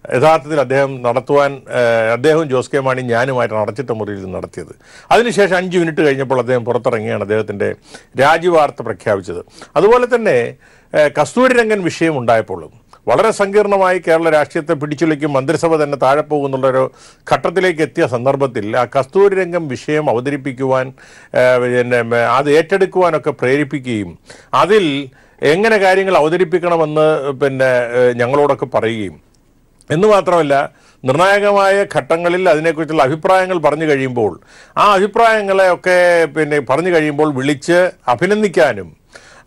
യഥാർത്ഥത്തിൽ അദ്ദേഹവും ജോസ് കെ മാണി ഞാനുമായിട്ടാണ് അടച്ചിട്ട മുറിയിൽ നടത്തിയത്. അതിനുശേഷം 5 മിനിറ്റ് കഴിഞ്ഞപ്പോൾ അദ്ദേഹം പുറത്തിറങ്ങിയാണ് അദ്ദേഹത്തിൻ്റെ രാജിവാർത്ത പ്രഖ്യാപിച്ചത്. അതുപോലെ തന്നെ കസ്തൂരിരംഗൻ വിഷയം ഉണ്ടായപ്പോൾ വളരെ സങ്കീർണമായി കേരള രാഷ്ട്രീയത്തെ പിടിച്ചുലയ്ക്കും മന്ത്രിസഭ തന്നെ താഴെ പോകുന്നുള്ളൊരു ഘട്ടത്തിലേക്ക് എത്തിയ സന്ദർഭത്തിൽ ആ കസ്തൂരിരംഗൻ വിഷയം അവതരിപ്പിക്കുവാൻ അത് ഏറ്റെടുക്കുവാനൊക്കെ പ്രേരിപ്പിക്കുകയും അതിൽ എങ്ങനെ കാര്യങ്ങൾ അവതരിപ്പിക്കണമെന്ന് ഞങ്ങളോടൊക്കെ പറയുകയും എന്ന് മാത്രമല്ല നിർണായകമായ ഘട്ടങ്ങളിൽ അതിനെക്കുറിച്ചുള്ള അഭിപ്രായങ്ങൾ പറഞ്ഞു കഴിയുമ്പോൾ ആ അഭിപ്രായങ്ങളെയൊക്കെ പറഞ്ഞു കഴിയുമ്പോൾ വിളിച്ച് അഭിനന്ദിക്കാനും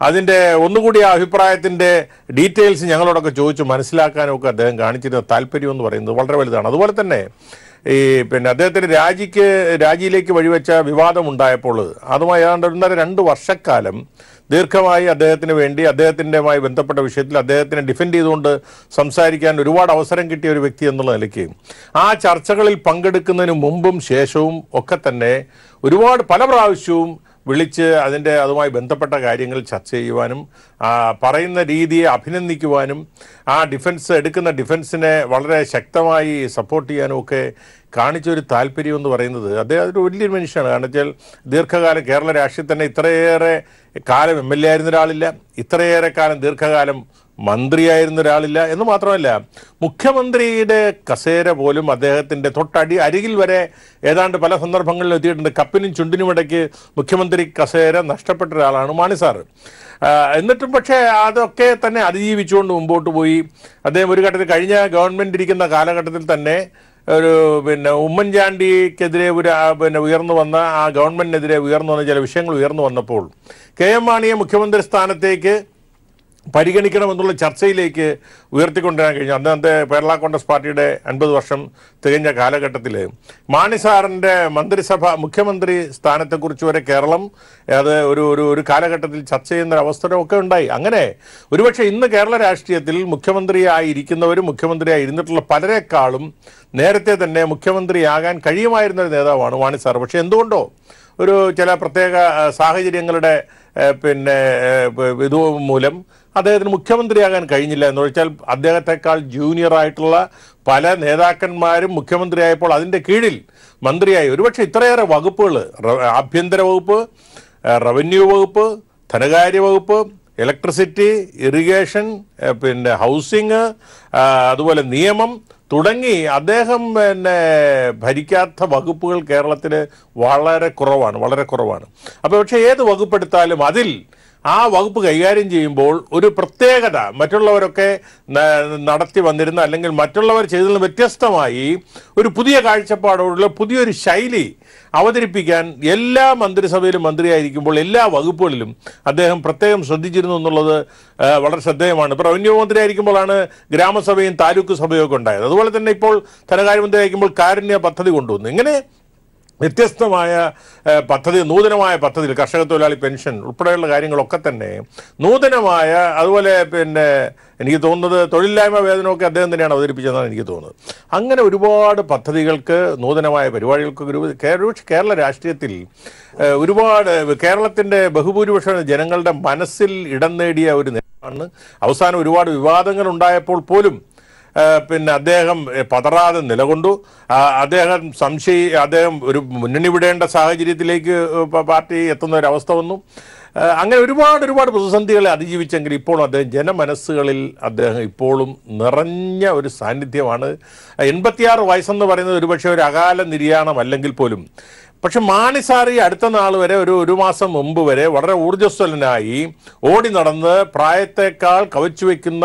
അതിൻ്റെ ഒന്നുകൂടി ആ അഭിപ്രായത്തിൻ്റെ ഡീറ്റെയിൽസ് ഞങ്ങളോടൊക്കെ ചോദിച്ച് മനസ്സിലാക്കാനും ഒക്കെ അദ്ദേഹം കാണിച്ചിരുന്ന താല്പര്യം എന്ന് പറയുന്നത് വളരെ വലുതാണ്. അതുപോലെ തന്നെ ഈ അദ്ദേഹത്തിൻ്റെ രാജിയിലേക്ക് വഴിവെച്ച വിവാദമുണ്ടായപ്പോൾ അതുമായി ഏതാണ്ട് 1.5-2 വർഷക്കാലം ദീർഘമായി അദ്ദേഹത്തിന് വേണ്ടി അദ്ദേഹത്തിൻ്റെമായി ബന്ധപ്പെട്ട വിഷയത്തിൽ അദ്ദേഹത്തിനെ ഡിഫെൻഡ് ചെയ്തുകൊണ്ട് സംസാരിക്കാൻ ഒരുപാട് അവസരം കിട്ടിയ ഒരു വ്യക്തി എന്നുള്ള നിലയ്ക്ക് ആ ചർച്ചകളിൽ പങ്കെടുക്കുന്നതിന് മുമ്പും ശേഷവും ഒക്കെ തന്നെ പല പ്രാവശ്യവും വിളിച്ച് അതുമായി ബന്ധപ്പെട്ട കാര്യങ്ങൾ ചർച്ച ചെയ്യുവാനും പറയുന്ന രീതിയെ അഭിനന്ദിക്കുവാനും ആ എടുക്കുന്ന ഡിഫൻസിനെ വളരെ ശക്തമായി സപ്പോർട്ട് ചെയ്യാനും ഒക്കെ കാണിച്ചൊരു താല്പര്യം എന്ന് പറയുന്നത് അദ്ദേഹം അതൊരു വലിയൊരു മനുഷ്യനാണ്. കാരണം വെച്ചാൽ ദീർഘകാലം കേരള രാഷ്ട്രീയത്തിൽ തന്നെ ഇത്രയേറെ കാലം MLA ആയിരുന്ന ഒരാളില്ല, ഇത്രയേറെ കാലം ദീർഘകാലം മന്ത്രിയായിരുന്ന ഒരാളില്ല എന്ന് മാത്രമല്ല മുഖ്യമന്ത്രിയുടെ കസേര പോലും അദ്ദേഹത്തിൻ്റെ അരികിൽ വരെ ഏതാണ്ട് പല സന്ദർഭങ്ങളിലും എത്തിയിട്ടുണ്ട്. കപ്പിനും ചുണ്ടിനുമിടയ്ക്ക് മുഖ്യമന്ത്രി കസേര നഷ്ടപ്പെട്ട ഒരാളാണ് മാണി സാറ്. എന്നിട്ടും പക്ഷേ അതൊക്കെ തന്നെ അതിജീവിച്ചുകൊണ്ട് മുമ്പോട്ട് പോയി. അദ്ദേഹം ഒരു ഘട്ടത്തിൽ കഴിഞ്ഞ ഗവൺമെൻറ് ഇരിക്കുന്ന കാലഘട്ടത്തിൽ തന്നെ ഉമ്മൻചാണ്ടിക്കെതിരെ ഉയർന്നു വന്ന ആ ഗവൺമെൻറ്റിനെതിരെ ഉയർന്നു വന്ന ചില വിഷയങ്ങൾ ഉയർന്നു വന്നപ്പോൾ KM മാണിയെ മുഖ്യമന്ത്രി സ്ഥാനത്തേക്ക് പരിഗണിക്കണമെന്നുള്ള ചർച്ചയിലേക്ക് ഉയർത്തിക്കൊണ്ടുവരാൻ കഴിഞ്ഞു. അന്നത്തെ കേരള കോൺഗ്രസ് പാർട്ടിയുടെ 50 വർഷം തികഞ്ഞ കാലഘട്ടത്തിൽ മാണി സാറിൻ്റെ മുഖ്യമന്ത്രി സ്ഥാനത്തെക്കുറിച്ച് വരെ കേരളം അത് ഒരു കാലഘട്ടത്തിൽ ചർച്ച ചെയ്യുന്നൊരവസരമൊക്കെ ഉണ്ടായി. അങ്ങനെ ഒരുപക്ഷെ ഇന്ന് കേരള രാഷ്ട്രീയത്തിൽ മുഖ്യമന്ത്രിയായി ഇരുന്നിട്ടുള്ള പലരെക്കാളും നേരത്തെ തന്നെ മുഖ്യമന്ത്രിയാകാൻ കഴിയുമായിരുന്നൊരു നേതാവാണ് മാണി സാർ. പക്ഷേ എന്തുകൊണ്ടോ ചില പ്രത്യേക സാഹചര്യങ്ങളുടെ മൂലം അദ്ദേഹത്തിന് മുഖ്യമന്ത്രിയാകാൻ കഴിഞ്ഞില്ല എന്ന് വെച്ചാൽ അദ്ദേഹത്തെക്കാൾ ജൂനിയറായിട്ടുള്ള പല നേതാക്കന്മാരും മുഖ്യമന്ത്രിയായപ്പോൾ അതിൻ്റെ കീഴിൽ മന്ത്രിയായി ഒരുപക്ഷെ ഇത്രയേറെ വകുപ്പുകൾ ആഭ്യന്തര വകുപ്പ്, റവന്യൂ വകുപ്പ്, ധനകാര്യ വകുപ്പ്, ഇലക്ട്രിസിറ്റി, ഇറിഗേഷൻ, ഹൗസിംഗ്, അതുപോലെ നിയമം തുടങ്ങി അദ്ദേഹം ഭരിക്കാത്ത വകുപ്പുകൾ കേരളത്തിൽ വളരെ കുറവാണ്. അപ്പോൾ പക്ഷേ ഏത് വകുപ്പെടുത്താലും അതിൽ ആ വകുപ്പ് കൈകാര്യം ചെയ്യുമ്പോൾ ഒരു പ്രത്യേകത മറ്റുള്ളവരൊക്കെ നടത്തി വന്നിരുന്ന അല്ലെങ്കിൽ മറ്റുള്ളവർ ചെയ്തതിൽ വ്യത്യസ്തമായി ഒരു പുതിയ കാഴ്ചപ്പാടോടുള്ള പുതിയൊരു ശൈലി അവതരിപ്പിക്കാൻ എല്ലാ മന്ത്രിസഭയിലും മന്ത്രിയായിരിക്കുമ്പോൾ എല്ലാ വകുപ്പുകളിലും അദ്ദേഹം പ്രത്യേകം ശ്രദ്ധിച്ചിരുന്നു എന്നുള്ളത് വളരെ ശ്രദ്ധേയമാണ്. ഇപ്പോൾ റവന്യൂ മന്ത്രി ആയിരിക്കുമ്പോഴാണ് ഗ്രാമസഭയും താലൂക്ക് സഭയും ഒക്കെ ഉണ്ടായത്. അതുപോലെ തന്നെ ഇപ്പോൾ ധനകാര്യമന്ത്രി ആയിരിക്കുമ്പോൾ കാരുണ്യ പദ്ധതി കൊണ്ടുവന്നു. ഇങ്ങനെ വ്യത്യസ്തമായ നൂതനമായ പദ്ധതികൾ, കർഷക തൊഴിലാളി പെൻഷൻ ഉൾപ്പെടെയുള്ള കാര്യങ്ങളൊക്കെ തന്നെ നൂതനമായ, അതുപോലെ എനിക്ക് തോന്നുന്നത് തൊഴിലില്ലായ്മ വേതനമൊക്കെ അദ്ദേഹം തന്നെയാണ് അവതരിപ്പിച്ചതെന്നാണ് എനിക്ക് തോന്നുന്നത്. അങ്ങനെ ഒരുപാട് പദ്ധതികൾക്ക്, നൂതനമായ പരിപാടികൾക്ക് കേരള രാഷ്ട്രീയത്തിൽ കേരളത്തിൻ്റെ ബഹുഭൂരിപക്ഷം ജനങ്ങളുടെ മനസ്സിൽ ഇടം നേടിയ ഒരു നേതാവാണ്. അവസാനം ഒരുപാട് വിവാദങ്ങൾ ഉണ്ടായപ്പോൾ പോലും അദ്ദേഹം പതറാതെ നിലകൊണ്ടു. അദ്ദേഹം ഒരു മുന്നണി വിടേണ്ട സാഹചര്യത്തിലേക്ക് പാർട്ടി എത്തുന്ന ഒരവസ്ഥ വന്നു. അങ്ങനെ ഒരുപാട് പ്രതിസന്ധികളെ അതിജീവിച്ചെങ്കിൽ ഇപ്പോഴും അദ്ദേഹം ജനമനസ്സുകളിൽ ഇപ്പോഴും നിറഞ്ഞ ഒരു സാന്നിധ്യമാണ്. 86 വയസ്സെന്ന് പറയുന്നത് ഒരുപക്ഷെ ഒരു അകാല നിര്യാണമല്ലെങ്കിൽ പോലും പക്ഷെ മാണി സാർ ഈ അടുത്ത നാൾ വരെ ഒരു മാസം മുമ്പ് വരെ വളരെ ഊർജ്ജസ്വലനായി ഓടി നടന്ന് പ്രായത്തെക്കാൾ കവച്ചു വയ്ക്കുന്ന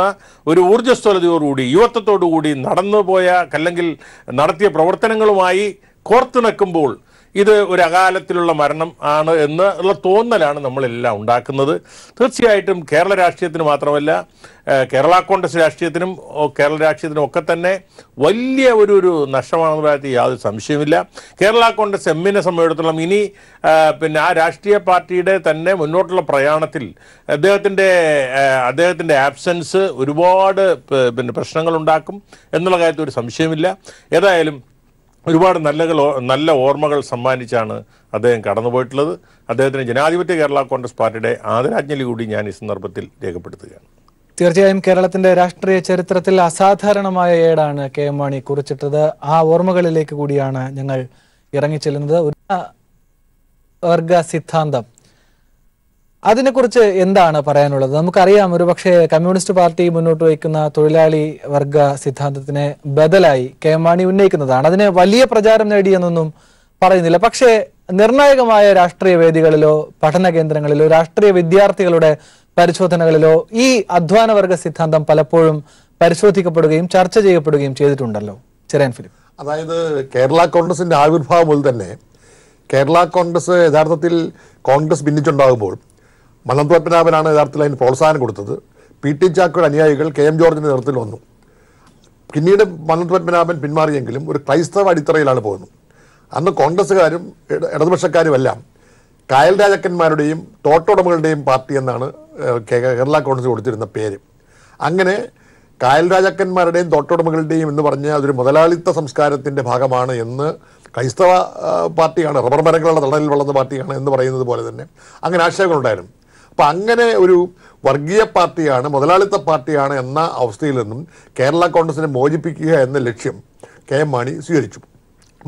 ഒരു ഊർജ്ജസ്വലതയോടുകൂടി യുവത്വത്തോടുകൂടി നടന്നുപോയ അല്ലെങ്കിൽ നടത്തിയ പ്രവർത്തനങ്ങളുമായി കോർത്തിണക്കുമ്പോൾ ഇത് ഒരു അകാലത്തിലുള്ള മരണം ആണ് എന്നുള്ള തോന്നലാണ് നമ്മളെല്ലാം ഉണ്ടാക്കുന്നത്. തീർച്ചയായിട്ടും കേരള രാഷ്ട്രീയത്തിന് മാത്രമല്ല, കേരള കോൺഗ്രസ് രാഷ്ട്രീയത്തിനും കേരള രാഷ്ട്രീയത്തിനും ഒക്കെ തന്നെ വലിയ ഒരു നഷ്ടമാണെന്ന കാര്യത്തിൽ യാതൊരു സംശയമില്ല. കേരള കോൺഗ്രസ് എമ്മിനെ സംബന്ധിച്ചിടത്തോളം ഇനി പിന്നെ ആ രാഷ്ട്രീയ പാർട്ടിയുടെ തന്നെ മുന്നോട്ടുള്ള പ്രയാണത്തിൽ അദ്ദേഹത്തിൻ്റെ ആബ്സെൻസ് ഒരുപാട് പിന്നെ പ്രശ്നങ്ങൾ ഉണ്ടാക്കും എന്നുള്ള കാര്യത്തിൽ ഒരു സംശയമില്ല. ഏതായാലും ഒരുപാട് നല്ല ഓർമ്മകൾ സമ്മാനിച്ചാണ് അദ്ദേഹം കടന്നുപോയിട്ടുള്ളത്. അദ്ദേഹത്തിന് ജനാധിപത്യ കേരള കോൺഗ്രസ് പാർട്ടിയുടെ ആദരാഞ്ജലി കൂടി ഞാൻ ഈ സന്ദർഭത്തിൽ രേഖപ്പെടുത്തുകയാണ്. തീർച്ചയായും കേരളത്തിന്റെ രാഷ്ട്രീയ ചരിത്രത്തിൽ അസാധാരണമായ ഏടാണ് കെ എം മാണി കുറിച്ചിട്ടത്. ആ ഓർമ്മകളിലേക്ക് കൂടിയാണ് ഞങ്ങൾ ഇറങ്ങിച്ചെല്ലുന്നത്. വർഗ സിദ്ധാന്തം, അതിനെക്കുറിച്ച് എന്താണ് പറയാനുള്ളത്? നമുക്കറിയാം, ഒരുപക്ഷെ കമ്മ്യൂണിസ്റ്റ് പാർട്ടി മുന്നോട്ട് വയ്ക്കുന്ന തൊഴിലാളി വർഗ സിദ്ധാന്തത്തിന് ബദലായി കെ എം മാണി ഉന്നയിക്കുന്നതാണ്. അതിന് വലിയ പ്രചാരം നേടിയെന്നൊന്നും പറയുന്നില്ല. പക്ഷേ നിർണായകമായ രാഷ്ട്രീയ വേദികളിലോ പഠന കേന്ദ്രങ്ങളിലോ രാഷ്ട്രീയ വിദ്യാർത്ഥികളുടെ പരിശോധനകളിലോ ഈ അധ്വാന വർഗ സിദ്ധാന്തം പലപ്പോഴും പരിശോധിക്കപ്പെടുകയും ചർച്ച ചെയ്യപ്പെടുകയും ചെയ്തിട്ടുണ്ടല്ലോ. ചെറിയാൻ ഫിലിപ്പ്, അതായത് കേരള കോൺഗ്രസിന്റെ ആവിർഭാവം മുതൽ തന്നെ കേരള കോൺഗ്രസ് യഥാർത്ഥത്തിൽ കോൺഗ്രസ് ഭിന്നിച്ചുണ്ടാകുമ്പോൾ മന്നത്ത് പത്മനാഭനാണ് യഥാർത്ഥത്തിൽ അതിന് പ്രോത്സാഹനം കൊടുത്തത്. പി ടി ചാക്കോയുടെ അനുയായികൾ കെ എം ജോർജിന്റെ നേതൃത്വത്തിൽ വന്നു. പിന്നീട് മന്നത്ത് പത്മനാഭൻ പിന്മാറിയെങ്കിലും ഒരു ക്രൈസ്തവ അടിത്തറയിലാണ് പോകുന്നത്. അന്ന് കോൺഗ്രസ്സുകാരും ഇടതുപക്ഷക്കാരുമെല്ലാം കായൽ രാജാക്കന്മാരുടെയും തോട്ടുടമകളുടെയും പാർട്ടി എന്നാണ് കേരള കോൺഗ്രസ് കൊടുത്തിരുന്ന പേര്. അങ്ങനെ കായൽ രാജാക്കന്മാരുടെയും തോട്ടുടമകളുടെയും എന്ന് പറഞ്ഞാൽ അതൊരു മുതലാളിത്ത സംസ്കാരത്തിൻ്റെ ഭാഗമാണ് എന്ന് ക്രൈസ്തവ പാർട്ടിയാണ്, റബ്ബർ മരങ്ങളുടെ തണലിൽ വളർന്ന പാർട്ടിയാണ് എന്ന് പറയുന്നത് പോലെ തന്നെ അങ്ങനെ ആശയങ്ങളുണ്ടായിരുന്നു. അപ്പം അങ്ങനെ ഒരു വർഗീയ പാർട്ടിയാണ്, മുതലാളിത്ത പാർട്ടിയാണ് എന്ന അവസ്ഥയിൽ നിന്നും കേരള കോൺഗ്രസിനെ മോചിപ്പിക്കുക എന്ന ലക്ഷ്യം കെ എം മാണി സ്വീകരിച്ചു.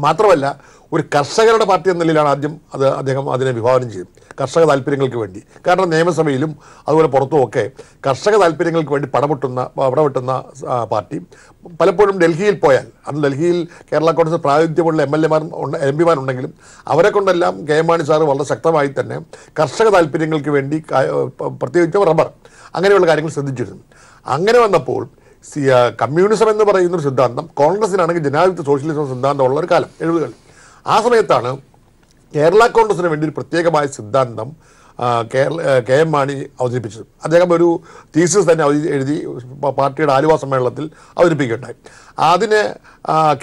മാത്രമല്ല ഒരു കർഷകരുടെ പാർട്ടി എന്ന നിലയിലാണ് ആദ്യം അദ്ദേഹം അതിനെ വിഭാവനം ചെയ്തു, കർഷക താല്പര്യങ്ങൾക്ക് വേണ്ടി. കാരണം നിയമസഭയിലും അതുപോലെ പുറത്തുമൊക്കെ കർഷക താല്പര്യങ്ങൾക്ക് വേണ്ടി പടവെട്ടുന്ന പാർട്ടി പലപ്പോഴും ഡൽഹിയിൽ പോയാൽ, അന്ന് ഡൽഹിയിൽ കേരള കോൺഗ്രസ് പ്രാതിനിധ്യമുള്ള എം പിമാരുണ്ടെങ്കിലും അവരെ കൊണ്ടെല്ലാം കെ എം മാണി സാറ് വളരെ ശക്തമായി തന്നെ കർഷക താല്പര്യങ്ങൾക്ക് വേണ്ടി പ്രത്യേകിച്ചും റബ്ബർ അങ്ങനെയുള്ള കാര്യങ്ങൾ ശ്രദ്ധിച്ചിരുന്നു. അങ്ങനെ വന്നപ്പോൾ കമ്മ്യൂണിസം എന്ന് പറയുന്നൊരു സിദ്ധാന്തം കോൺഗ്രസിനാണെങ്കിൽ ജനാധിപത്യ സോഷ്യലിസം സിദ്ധാന്തമുള്ള ഒരു കാലം 70-കൾ. ആ സമയത്താണ് കേരള കോൺഗ്രസിന് വേണ്ടി ഒരു പ്രത്യേകമായ സിദ്ധാന്തം കെ എം മാണി അവതരിപ്പിച്ചത്. അദ്ദേഹം ഒരു തീസിസ് തന്നെ എഴുതി പാർട്ടിയുടെ ആലുവ സമ്മേളനത്തിൽ അവതരിപ്പിക്കുകയുണ്ടായി. അതിന്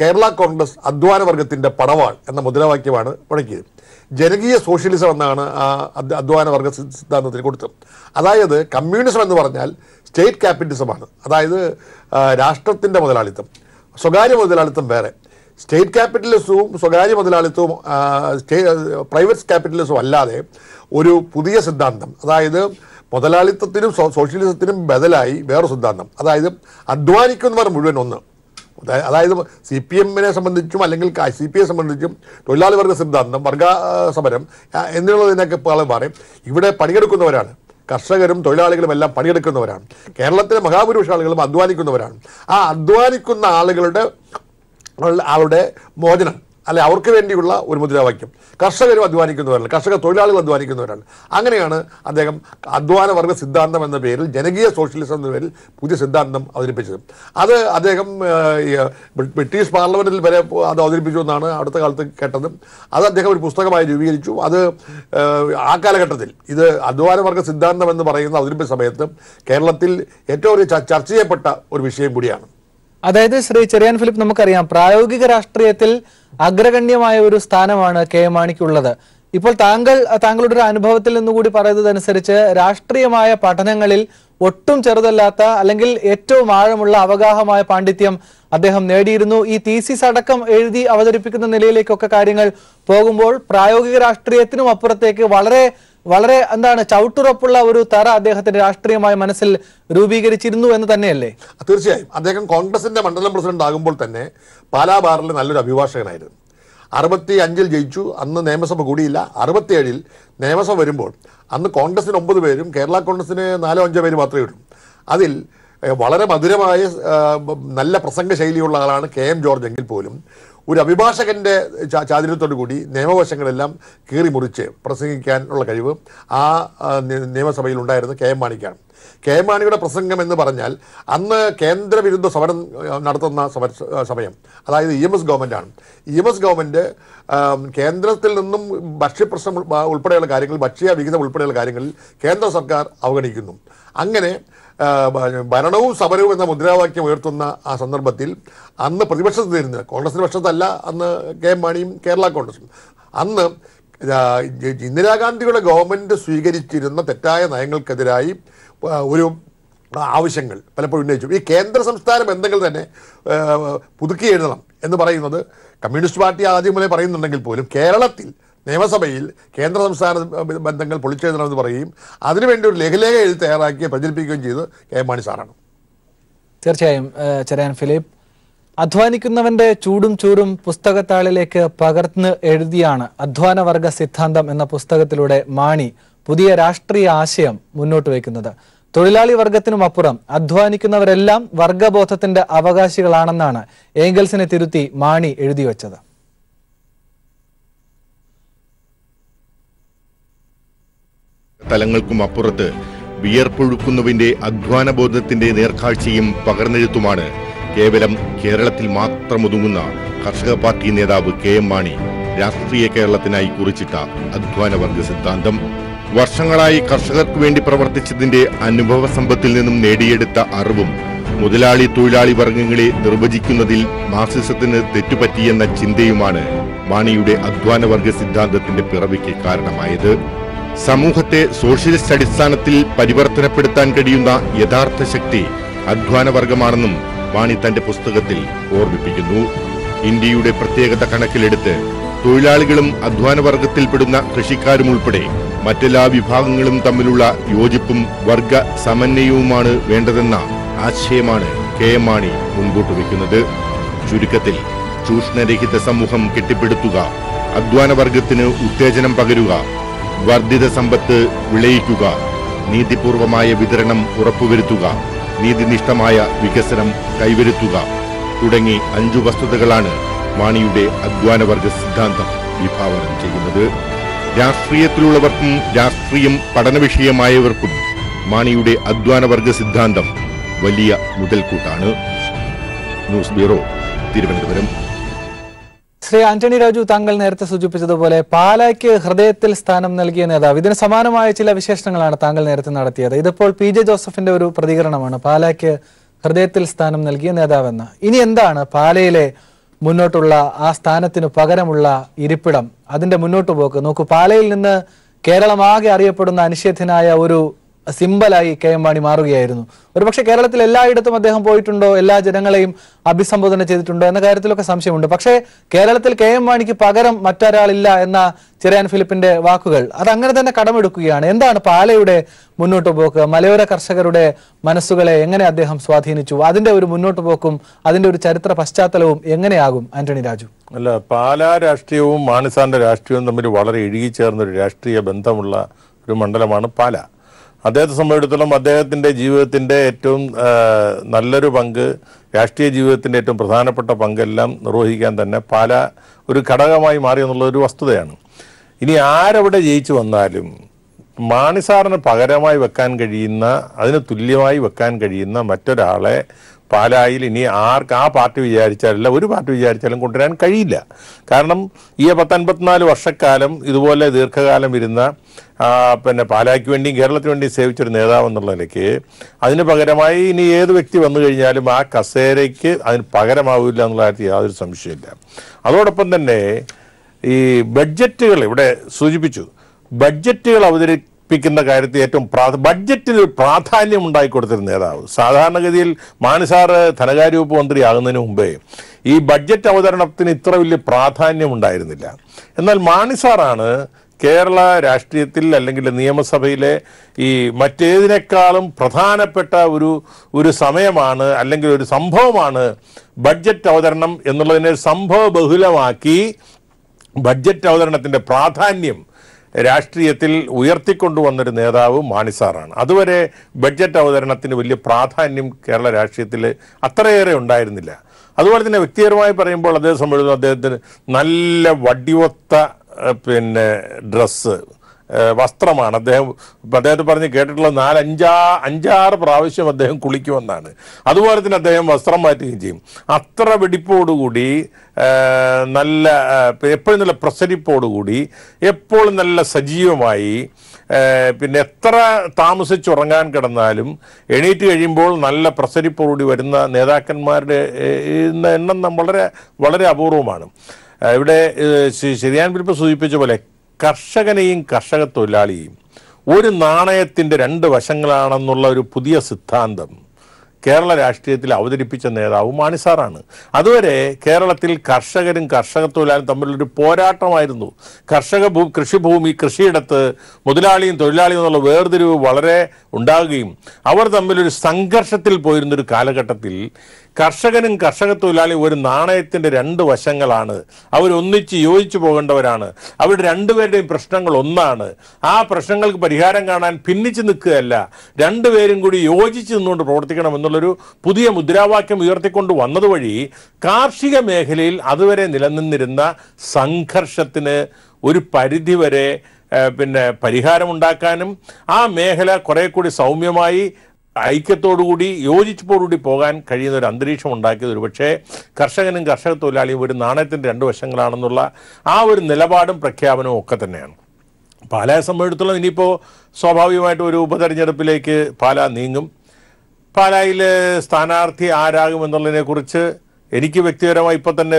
കേരള കോൺഗ്രസ് അധ്വാനവർഗത്തിൻ്റെ പടവാൾ എന്ന മുദ്രാവാക്യമാണ് മുഴക്കിയത്. ജനകീയ സോഷ്യലിസം എന്നാണ് അധ്വാനവർഗ സിദ്ധാന്തത്തിന് കൊടുത്തത്. അതായത് കമ്മ്യൂണിസം എന്ന് പറഞ്ഞാൽ സ്റ്റേറ്റ് ക്യാപിറ്റലിസമാണ്. അതായത് രാഷ്ട്രത്തിൻ്റെ മുതലാളിത്തം, സ്വകാര്യ മുതലാളിത്തം വേറെ. സ്റ്റേറ്റ് ക്യാപിറ്റലിസവും സ്വകാര്യ മുതലാളിത്തവും പ്രൈവറ്റ് ക്യാപിറ്റലിസവും അല്ലാതെ ഒരു പുതിയ സിദ്ധാന്തം, അതായത് മുതലാളിത്തത്തിനും സോഷ്യലിസത്തിനും ബദലായി വേറൊരു സിദ്ധാന്തം, അതായത് അധ്വാനിക്കുന്നവർ മുഴുവൻ ഒന്ന്. അതായത് സി പി എമ്മിനെ സംബന്ധിച്ചും അല്ലെങ്കിൽ സി പി ഐ സംബന്ധിച്ചും തൊഴിലാളി വർഗ സിദ്ധാന്തം, വർഗ സമരം എന്നുള്ളതിനൊക്കെ പറയും ഇവിടെ പണിയെടുക്കുന്നവരാണ്. കർഷകരും തൊഴിലാളികളും എല്ലാം പണിയെടുക്കുന്നവരാണ്. കേരളത്തിലെ മഹാഭൂരിപക്ഷ ആളുകളും അധ്വാനിക്കുന്നവരാണ്. ആ അധ്വാനിക്കുന്ന അവരുടെ മോചനം അല്ലെ അവർക്ക് വേണ്ടിയുള്ള ഒരു മുദ്രാവാക്യം. കർഷകരും അധ്വാനിക്കുന്നവരാണ്, കർഷക തൊഴിലാളികൾ അധ്വാനിക്കുന്നവരാണ്. അങ്ങനെയാണ് അദ്ദേഹം അധ്വാന വർഗ സിദ്ധാന്തം എന്ന പേരിൽ ജനകീയ സോഷ്യലിസം എന്ന പേരിൽ പുതിയ സിദ്ധാന്തം അവതരിപ്പിച്ചത്. അത് അദ്ദേഹം ബ്രിട്ടീഷ് പാർലമെന്റിൽ വരെ അത് അവതരിപ്പിച്ചു എന്നാണ് അടുത്ത കാലത്ത് കേട്ടത്. അത് അദ്ദേഹം ഒരു പുസ്തകമായി രൂപീകരിച്ചു. അത് ആ കാലഘട്ടത്തിൽ ഇത് അധ്വാന വർഗ സിദ്ധാന്തം എന്ന് പറയുന്ന അവതരിപ്പിച്ച സമയത്ത് കേരളത്തിൽ ഏറ്റവും ചർച്ച ചെയ്യപ്പെട്ട ഒരു വിഷയം കൂടിയാണ്. അതായത് ശ്രീ ചെറിയാൻ ഫിലിപ്പ്, നമുക്കറിയാം പ്രായോഗിക രാഷ്ട്രീയത്തിൽ അഗ്രഗണ്യമായ ഒരു സ്ഥാനമാണ് കെ എം മാണിക്കുള്ളത്. ഇപ്പോൾ താങ്കളുടെ ഒരു അനുഭവത്തിൽ നിന്നുകൂടി പറയുന്നതനുസരിച്ച് രാഷ്ട്രീയമായ പഠനങ്ങളിൽ ഒട്ടും ചെറുതല്ലാത്ത അല്ലെങ്കിൽ ഏറ്റവും ആഴമുള്ള അവഗാഹമായ പാണ്ഡിത്യം അദ്ദേഹം നേടിയിരുന്നു. ഈ തീസിസ് അടക്കം എഴുതി അവതരിപ്പിക്കുന്ന നിലയിലേക്കൊക്കെ കാര്യങ്ങൾ പോകുമ്പോൾ പ്രായോഗിക രാഷ്ട്രീയത്തിനും അപ്പുറത്തേക്ക് വളരെ എന്താണ് ചവിട്ടുറപ്പുള്ള ഒരു തറ അദ്ദേഹത്തിന്റെ രാഷ്ട്രീയമായ മനസ്സിൽ രൂപീകരിച്ചിരുന്നു എന്ന് തന്നെയല്ലേ? തീർച്ചയായും. അദ്ദേഹം കോൺഗ്രസിന്റെ മണ്ഡലം പ്രസിഡന്റ് ആകുമ്പോൾ തന്നെ പാലാ ബാറിൽ നല്ലൊരു അഭിഭാഷകനായിരുന്നു. 65-ൽ ജയിച്ചു. അന്ന് നിയമസഭ കൂടിയില്ല. 67-ൽ നിയമസഭ വരുമ്പോൾ അന്ന് കോൺഗ്രസിന് 9 പേരും കേരള കോൺഗ്രസിന് 4-5 പേര് മാത്രമേ ഉള്ളൂ. അതിൽ വളരെ മധുരമായ നല്ല പ്രസംഗ ശൈലിയുള്ള ആളാണ് കെ എം ജോർജ് എങ്കിൽ പോലും ഒരു അഭിഭാഷകന്റെ ചാതുര്യത്തോടു കൂടി നിയമവശങ്ങളെല്ലാം കീറി മുറിച്ച് പ്രസംഗിക്കാനുള്ള കഴിവ് ആ നിയമസഭയിൽ ഉണ്ടായിരുന്ന കെ എം മാണിക്കാണ്. കെ മാണിയുടെ പ്രസംഗം എന്ന് പറഞ്ഞാൽ അന്ന് കേന്ദ്രവിരുദ്ധ സമരം നടത്തുന്ന സമയം, അതായത് EMS ഗവൺമെൻറ്റാണ്. EMS ഗവൺമെൻറ് കേന്ദ്രത്തിൽ നിന്നും ഭക്ഷ്യപ്രശ്നം ഉൾപ്പെടെയുള്ള കാര്യങ്ങൾ, ഭക്ഷ്യ വിഹിതം ഉൾപ്പെടെയുള്ള കാര്യങ്ങളിൽ കേന്ദ്ര സർക്കാർ അവഗണിക്കുന്നു. അങ്ങനെ ഭരണവും സമരവും എന്ന മുദ്രാവാക്യം ഉയർത്തുന്ന ആ സന്ദർഭത്തിൽ അന്ന് പ്രതിപക്ഷത്ത് നിന്നിരുന്നത്, കോൺഗ്രസിൻ്റെ പക്ഷത്തല്ല അന്ന് കെ എം മാണിയും കേരള കോൺഗ്രസും, അന്ന് ഇന്ദിരാഗാന്ധിയുടെ ഗവൺമെൻറ് സ്വീകരിച്ചിരുന്ന തെറ്റായ നയങ്ങൾക്കെതിരായി ഒരു ആവശ്യങ്ങൾ പലപ്പോഴും ഉന്നയിച്ചു. ഈ കേന്ദ്ര സംസ്ഥാന ബന്ധങ്ങൾ തന്നെ പുതുക്കി എഴുതണം എന്ന് പറയുന്നത് കമ്മ്യൂണിസ്റ്റ് പാർട്ടി ആദ്യം മുതലേ പറയുന്നുണ്ടെങ്കിൽ പോലും കേരളത്തിൽ നിയമസഭയിൽ കേന്ദ്ര സംസ്ഥാന ബന്ധങ്ങൾ പൊളിച്ചെഴുതണമെന്ന് പറയുകയും അതിനുവേണ്ടി ഒരു ലഘുലേഖ എഴുതി തയ്യാറാക്കി പ്രചരിപ്പിക്കുകയും ചെയ്ത് കെ എം മാണി സാറാണ്. തീർച്ചയായും ചെറിയാൻ ഫിലിപ്പ്, അധ്വാനിക്കുന്നവന്റെ ചൂടും ചൂരും പുസ്തകത്താളിലേക്ക് പകർന്ന് എഴുതിയാണ് അധ്വാനവർഗ സിദ്ധാന്തം എന്ന പുസ്തകത്തിലൂടെ മാണി പുതിയ രാഷ്ട്രീയ ആശയം മുന്നോട്ട് വയ്ക്കുന്നത്. തൊഴിലാളി വർഗത്തിനും അപ്പുറം അധ്വാനിക്കുന്നവരെല്ലാം വർഗബോധത്തിന്റെ അവകാശികളാണെന്നാണ് ഏംഗൽസിനെ തിരുത്തി മാണി എഴുതി വച്ചത്. തലങ്ങൾക്കും അപ്പുറത്ത് വിയർപ്പൊഴുക്കുന്നതിന്റെ അധ്വാനബോധത്തിന്റെ നേർക്കാഴ്ചയും പകർന്നെഴുത്തുമാണ് കേവലം കേരളത്തിൽ മാത്രം ഒതുങ്ങുന്ന കർഷക പാർട്ടി നേതാവ് കെ എം മാണി രാഷ്ട്രീയ കേരളത്തിനായി കുറിച്ചിട്ട അധ്വാനവർഗ സിദ്ധാന്തം. വർഷങ്ങളായി കർഷകർക്ക് വേണ്ടി പ്രവർത്തിച്ചതിന്റെ അനുഭവ സമ്പത്തിൽ നിന്നും നേടിയെടുത്ത അറിവും മുതലാളി തൊഴിലാളി വർഗങ്ങളെ നിർവചിക്കുന്നതിൽ മാർക്സിസത്തിന് തെറ്റുപറ്റിയെന്ന ചിന്തയുമാണ് മാണിയുടെ അധ്വാനവർഗ സിദ്ധാന്തത്തിന്റെ പിറവിക്ക് കാരണമായത്. സമൂഹത്തെ സോഷ്യലിസ്റ്റ് അടിസ്ഥാനത്തിൽ പരിവർത്തനപ്പെടുത്താൻ കഴിയുന്ന യഥാർത്ഥ ശക്തി അധ്വാനവർഗമാണെന്നും മാണി തന്റെ പുസ്തകത്തിൽ ഓർമ്മിപ്പിക്കുന്നു. ഇന്ത്യയുടെ പ്രത്യേകത കണക്കിലെടുത്ത് തൊഴിലാളികളും അധ്വാനവർഗത്തിൽപ്പെടുന്ന കൃഷിക്കാരും ഉൾപ്പെടെ മറ്റെല്ലാ വിഭാഗങ്ങളും തമ്മിലുള്ള യോജിപ്പും വർഗ സമന്വയവുമാണ് വേണ്ടതെന്ന ആശയമാണ് കെ എം മാണി മുൻപോട്ട് വയ്ക്കുന്നത്. ചുരുക്കത്തിൽ ചൂഷണരഹിത സമൂഹം കെട്ടിപ്പടുത്തുക, അധ്വാനവർഗത്തിന് ഉത്തേജനം പകരുക, വർദ്ധിത സമ്പത്ത് വിളയിക്കുക, നീതിപൂർവമായ വിതരണം ഉറപ്പുവരുത്തുക, നീതിനിഷ്ഠമായ വികസനം കൈവരുത്തുക തുടങ്ങി 5 വസ്തുതകളാണ് മാണിയുടെ അധ്വാനവർഗ സിദ്ധാന്തം വിഭാവനം ചെയ്യുന്നത്. രാഷ്ട്രീയത്തിലുള്ളവർക്കും രാഷ്ട്രീയം പഠനവിഷയമായവർക്കും മാണിയുടെ അധ്വാനവർഗ സിദ്ധാന്തം വലിയ മുതൽക്കൂട്ടാണ്. News bureau, Thiruvananthapuram. ശ്രീ ആന്റണി രാജു, താങ്കൾ നേരത്തെ സൂചിപ്പിച്ചതുപോലെ പാലായ്ക്ക് ഹൃദയത്തിൽ സ്ഥാനം നൽകിയ നേതാവ്, ഇതിന് സമാനമായ ചില വിശേഷണങ്ങളാണ് താങ്കൾ നേരത്തെ നടത്തിയത്. ഇതിപ്പോൾ PJ ജോസഫിന്റെ ഒരു പ്രതികരണമാണ്, പാലായ്ക്ക് ഹൃദയത്തിൽ സ്ഥാനം നൽകിയ നേതാവെന്ന്. ഇനി എന്താണ് പാലയിലെ മുന്നോട്ടുള്ള ആ സ്ഥാനത്തിന് പകരമുള്ള ഇരിപ്പിടം, അതിന്റെ മുന്നോട്ട് പോക്ക്? നോക്കൂ, പാലയിൽ നിന്ന് കേരളമാകെ അറിയപ്പെടുന്ന അനിഷേധ്യനായ ഒരു സിംബലായി കെ എം മാണി മാറുകയായിരുന്നു. ഒരുപക്ഷെ കേരളത്തിൽ എല്ലായിടത്തും അദ്ദേഹം പോയിട്ടുണ്ടോ, എല്ലാ ജനങ്ങളെയും അഭിസംബോധന ചെയ്തിട്ടുണ്ടോ എന്ന കാര്യത്തിലൊക്കെ സംശയമുണ്ട്. പക്ഷേ കേരളത്തിൽ കെ എം മാണിക്ക് പകരം മറ്റൊരാളില്ല എന്ന ചെറിയാൻ ഫിലിപ്പിന്റെ വാക്കുകൾ അത് അങ്ങനെ തന്നെ കടമെടുക്കുകയാണ്. എന്താണ് പാലയുടെ മുന്നോട്ട് പോക്ക്? മലയോര കർഷകരുടെ മനസ്സുകളെ എങ്ങനെ അദ്ദേഹം സ്വാധീനിച്ചു? അതിന്റെ ഒരു മുന്നോട്ട് പോക്കും അതിന്റെ ഒരു ചരിത്ര പശ്ചാത്തലവും എങ്ങനെയാകും ആന്റണി രാജു? അല്ല, പാലാ രാഷ്ട്രീയവും മാണിസാറിന്റെ രാഷ്ട്രീയവും തമ്മിൽ വളരെ ഇഴുകിച്ചേർന്നൊരു രാഷ്ട്രീയ ബന്ധമുള്ള ഒരു മണ്ഡലമാണ് പാല. അദ്ദേഹത്തെ സംബന്ധിച്ചിടത്തോളം അദ്ദേഹത്തിൻ്റെ ജീവിതത്തിൻ്റെ ഏറ്റവും നല്ലൊരു പങ്ക്, രാഷ്ട്രീയ ജീവിതത്തിൻ്റെ ഏറ്റവും പ്രധാനപ്പെട്ട പങ്കെല്ലാം നിർവഹിക്കാൻ തന്നെ പാല ഒരു ഘടകമായി മാറി എന്നുള്ളതൊരു വസ്തുതയാണ്. ഇനി ആരവിടെ ജയിച്ചു വന്നാലും മാണിസാറിന് പകരമായി വെക്കാൻ കഴിയുന്ന, അതിന് തുല്യമായി വെക്കാൻ കഴിയുന്ന മറ്റൊരാളെ പാലായിൽ ഇനി ആ പാർട്ടി വിചാരിച്ചാലല്ല, ഒരു പാർട്ടി വിചാരിച്ചാലും കൊണ്ടുവരാൻ കഴിയില്ല. കാരണം ഈ 54 വർഷക്കാലം ഇതുപോലെ ദീർഘകാലം ഇരുന്ന പാലായ്ക്ക് വേണ്ടിയും കേരളത്തിന് വേണ്ടിയും സേവിച്ചൊരു നേതാവ് എന്നുള്ള നിലയ്ക്ക് അതിന് പകരമായി ഇനി ഏത് വ്യക്തി വന്നു കഴിഞ്ഞാലും ആ കസേരയ്ക്ക് അതിന് പകരമാവില്ല എന്നുള്ള കാര്യത്തിൽ യാതൊരു സംശയമില്ല. അതോടൊപ്പം തന്നെ ഈ ബഡ്ജറ്റുകൾ ഇവിടെ സൂചിപ്പിച്ചു, ബഡ്ജറ്റുകൾ പ്പിക്കുന്ന കാര്യത്തിൽ ഏറ്റവും ബഡ്ജറ്റിന് പ്രാധാന്യം ഉണ്ടായിക്കൊടുത്തൊരു നേതാവ്. സാധാരണഗതിയിൽ മാണിസാറ് ധനകാര്യ വകുപ്പ് മന്ത്രിയാകുന്നതിന് മുമ്പേ ഈ ബഡ്ജറ്റ് അവതരണത്തിന് ഇത്ര വലിയ പ്രാധാന്യം ഉണ്ടായിരുന്നില്ല. എന്നാൽ മാണിസാറാണ് കേരള രാഷ്ട്രീയത്തിൽ അല്ലെങ്കിൽ നിയമസഭയിലെ ഈ മറ്റേതിനേക്കാളും പ്രധാനപ്പെട്ട ഒരു സമയമാണ് അല്ലെങ്കിൽ ഒരു സംഭവമാണ് ബഡ്ജറ്റ് അവതരണം എന്നുള്ളതിനെ സംഭവ ബഹുലമാക്കി ബഡ്ജറ്റ് അവതരണത്തിൻ്റെ പ്രാധാന്യം രാഷ്ട്രീയത്തിൽ ഉയർത്തിക്കൊണ്ടുവന്നൊരു നേതാവ് മാണിസാറാണ്. അതുവരെ ബഡ്ജറ്റ് അവതരണത്തിന് വലിയ പ്രാധാന്യം കേരള രാഷ്ട്രീയത്തിൽ അത്രയേറെ ഉണ്ടായിരുന്നില്ല. അതുപോലെ തന്നെ വ്യക്തിപരമായി പറയുമ്പോൾ അദ്ദേഹത്തെ സംബന്ധിച്ച് അദ്ദേഹത്തിന് നല്ല വടിവൊത്ത ഡ്രസ്സ്, വസ്ത്രമാണ്. അദ്ദേഹത്തെ പറഞ്ഞ് കേട്ടിട്ടുള്ള 5-6 പ്രാവശ്യം അദ്ദേഹം കുളിക്കുമെന്നാണ്. അതുപോലെ തന്നെ അദ്ദേഹം വസ്ത്രം മാറ്റുകയും ചെയ്യും. അത്ര വെടിപ്പോടുകൂടി നല്ല എപ്പോഴും നല്ല പ്രസരിപ്പോടുകൂടി എപ്പോഴും നല്ല സജീവമായി പിന്നെ എത്ര താമസിച്ചുറങ്ങാൻ കിടന്നാലും എണീറ്റ് കഴിയുമ്പോൾ നല്ല പ്രസരിപ്പോടുകൂടി വരുന്ന നേതാക്കന്മാരുടെ എണ്ണം വളരെ വളരെ അപൂർവമാണ്. ഇവിടെ ചെറിയാൻ ഫിലിപ്പ് സൂചിപ്പിച്ച പോലെ കർഷകനെയും കർഷക തൊഴിലാളിയെയും ഒരു നാണയത്തിൻ്റെ 2 വശങ്ങളാണെന്നുള്ള ഒരു പുതിയ സിദ്ധാന്തം കേരള രാഷ്ട്രീയത്തിൽ അവതരിപ്പിച്ച നേതാവ് മാണി സാറാണ്. അതുവരെ കേരളത്തിൽ കർഷകരും കർഷക തൊഴിലാളിയും തമ്മിലൊരു പോരാട്ടമായിരുന്നു. കൃഷിഭൂമി കൃഷിയിടത്ത് മുതലാളിയും തൊഴിലാളിയും എന്നുള്ള വേർതിരിവ് വളരെ ഉണ്ടാകുകയും അവർ തമ്മിലൊരു സംഘർഷത്തിൽ പോയിരുന്നൊരു കാലഘട്ടത്തിൽ കർഷകനും കർഷക തൊഴിലാളിയും ഒരു നാണയത്തിൻ്റെ 2 വശങ്ങളാണ്. അവരൊന്നിച്ച് യോജിച്ചു പോകേണ്ടവരാണ്. അവരുടെ രണ്ടുപേരുടെയും പ്രശ്നങ്ങൾ ഒന്നാണ്. ആ പ്രശ്നങ്ങൾക്ക് പരിഹാരം കാണാൻ ഭിന്നിച്ച് നിൽക്കുകയല്ല, രണ്ടുപേരും കൂടി യോജിച്ച് നിന്നുകൊണ്ട് പ്രവർത്തിക്കണം എന്നുള്ളൊരു പുതിയ മുദ്രാവാക്യം ഉയർത്തിക്കൊണ്ട് വന്നതുവഴി കാർഷിക മേഖലയിൽ അതുവരെ നിലനിന്നിരുന്ന സംഘർഷത്തിന് ഒരു പരിധിവരെ പിന്നെ പരിഹാരമുണ്ടാക്കാനും ആ മേഖല കുറെ കൂടി സൗമ്യമായി ഐക്യത്തോടുകൂടി യോജിപ്പോടുകൂടി പോകാൻ കഴിയുന്ന ഒരു അന്തരീക്ഷം ഉണ്ടാക്കിയത് ഒരുപക്ഷെ കർഷകനും കർഷക തൊഴിലാളിയും ഒരു നാണയത്തിൻ്റെ 2 വശങ്ങളാണെന്നുള്ള ആ ഒരു നിലപാടും പ്രഖ്യാപനവും ഒക്കെ തന്നെയാണ്. പാലായെ സംബന്ധിച്ചിടത്തോളം ഇനിയിപ്പോൾ സ്വാഭാവികമായിട്ട് ഒരു ഉപതെരഞ്ഞെടുപ്പിലേക്ക് പാലാ നീങ്ങും. പാലായിൽ സ്ഥാനാർത്ഥി ആരാകുമെന്നുള്ളതിനെക്കുറിച്ച് എനിക്ക് വ്യക്തിപരമായി ഇപ്പോൾ തന്നെ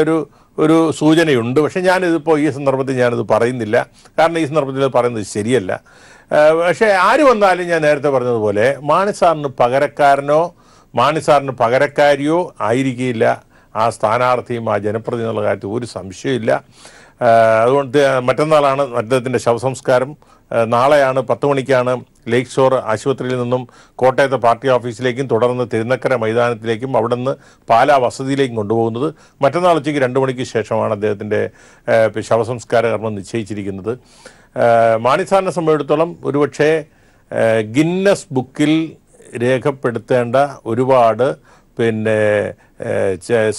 ഒരു സൂചനയുണ്ട്. പക്ഷേ ഞാനിതിപ്പോൾ ഈ സന്ദർഭത്തിൽ ഞാനിത് പറയുന്നില്ല, കാരണം ഈ സന്ദർഭത്തിൽ പറയുന്നത് ശരിയല്ല. പക്ഷേ ആര് വന്നാലും ഞാൻ നേരത്തെ പറഞ്ഞതുപോലെ മാണി സാറിന് പകരക്കാരനോ മാണി സാറിന് പകരക്കാരിയോ ആയിരിക്കില്ല ആ സ്ഥാനാർത്ഥിയും ആ ജനപ്രതിനിധി എന്നുള്ള കാര്യത്തിൽ ഒരു സംശയമില്ല. അതുകൊണ്ട് മറ്റന്നാളാണ് അദ്ദേഹത്തിൻ്റെ ശവസംസ്കാരം. നാളെയാണ് 10 മണിക്കാണ് ലേക്ക് ഷോർ ആശുപത്രിയിൽ നിന്നും കോട്ടയത്തെ പാർട്ടി ഓഫീസിലേക്കും തുടർന്ന് തിരുനക്കര മൈതാനത്തിലേക്കും അവിടെ നിന്ന് പാലാ വസതിയിലേക്കും കൊണ്ടുപോകുന്നത്. മറ്റന്നാൾ ഉച്ചയ്ക്ക് 2 മണിക്ക് ശേഷമാണ് അദ്ദേഹത്തിൻ്റെ ശവസംസ്കാര കർമ്മം നിശ്ചയിച്ചിരിക്കുന്നത്. മാണി സാറിനെ സംബന്ധിച്ചിടത്തോളം ഒരുപക്ഷെ ഗിന്നസ് ബുക്കിൽ രേഖപ്പെടുത്തേണ്ട ഒരുപാട് പിന്നെ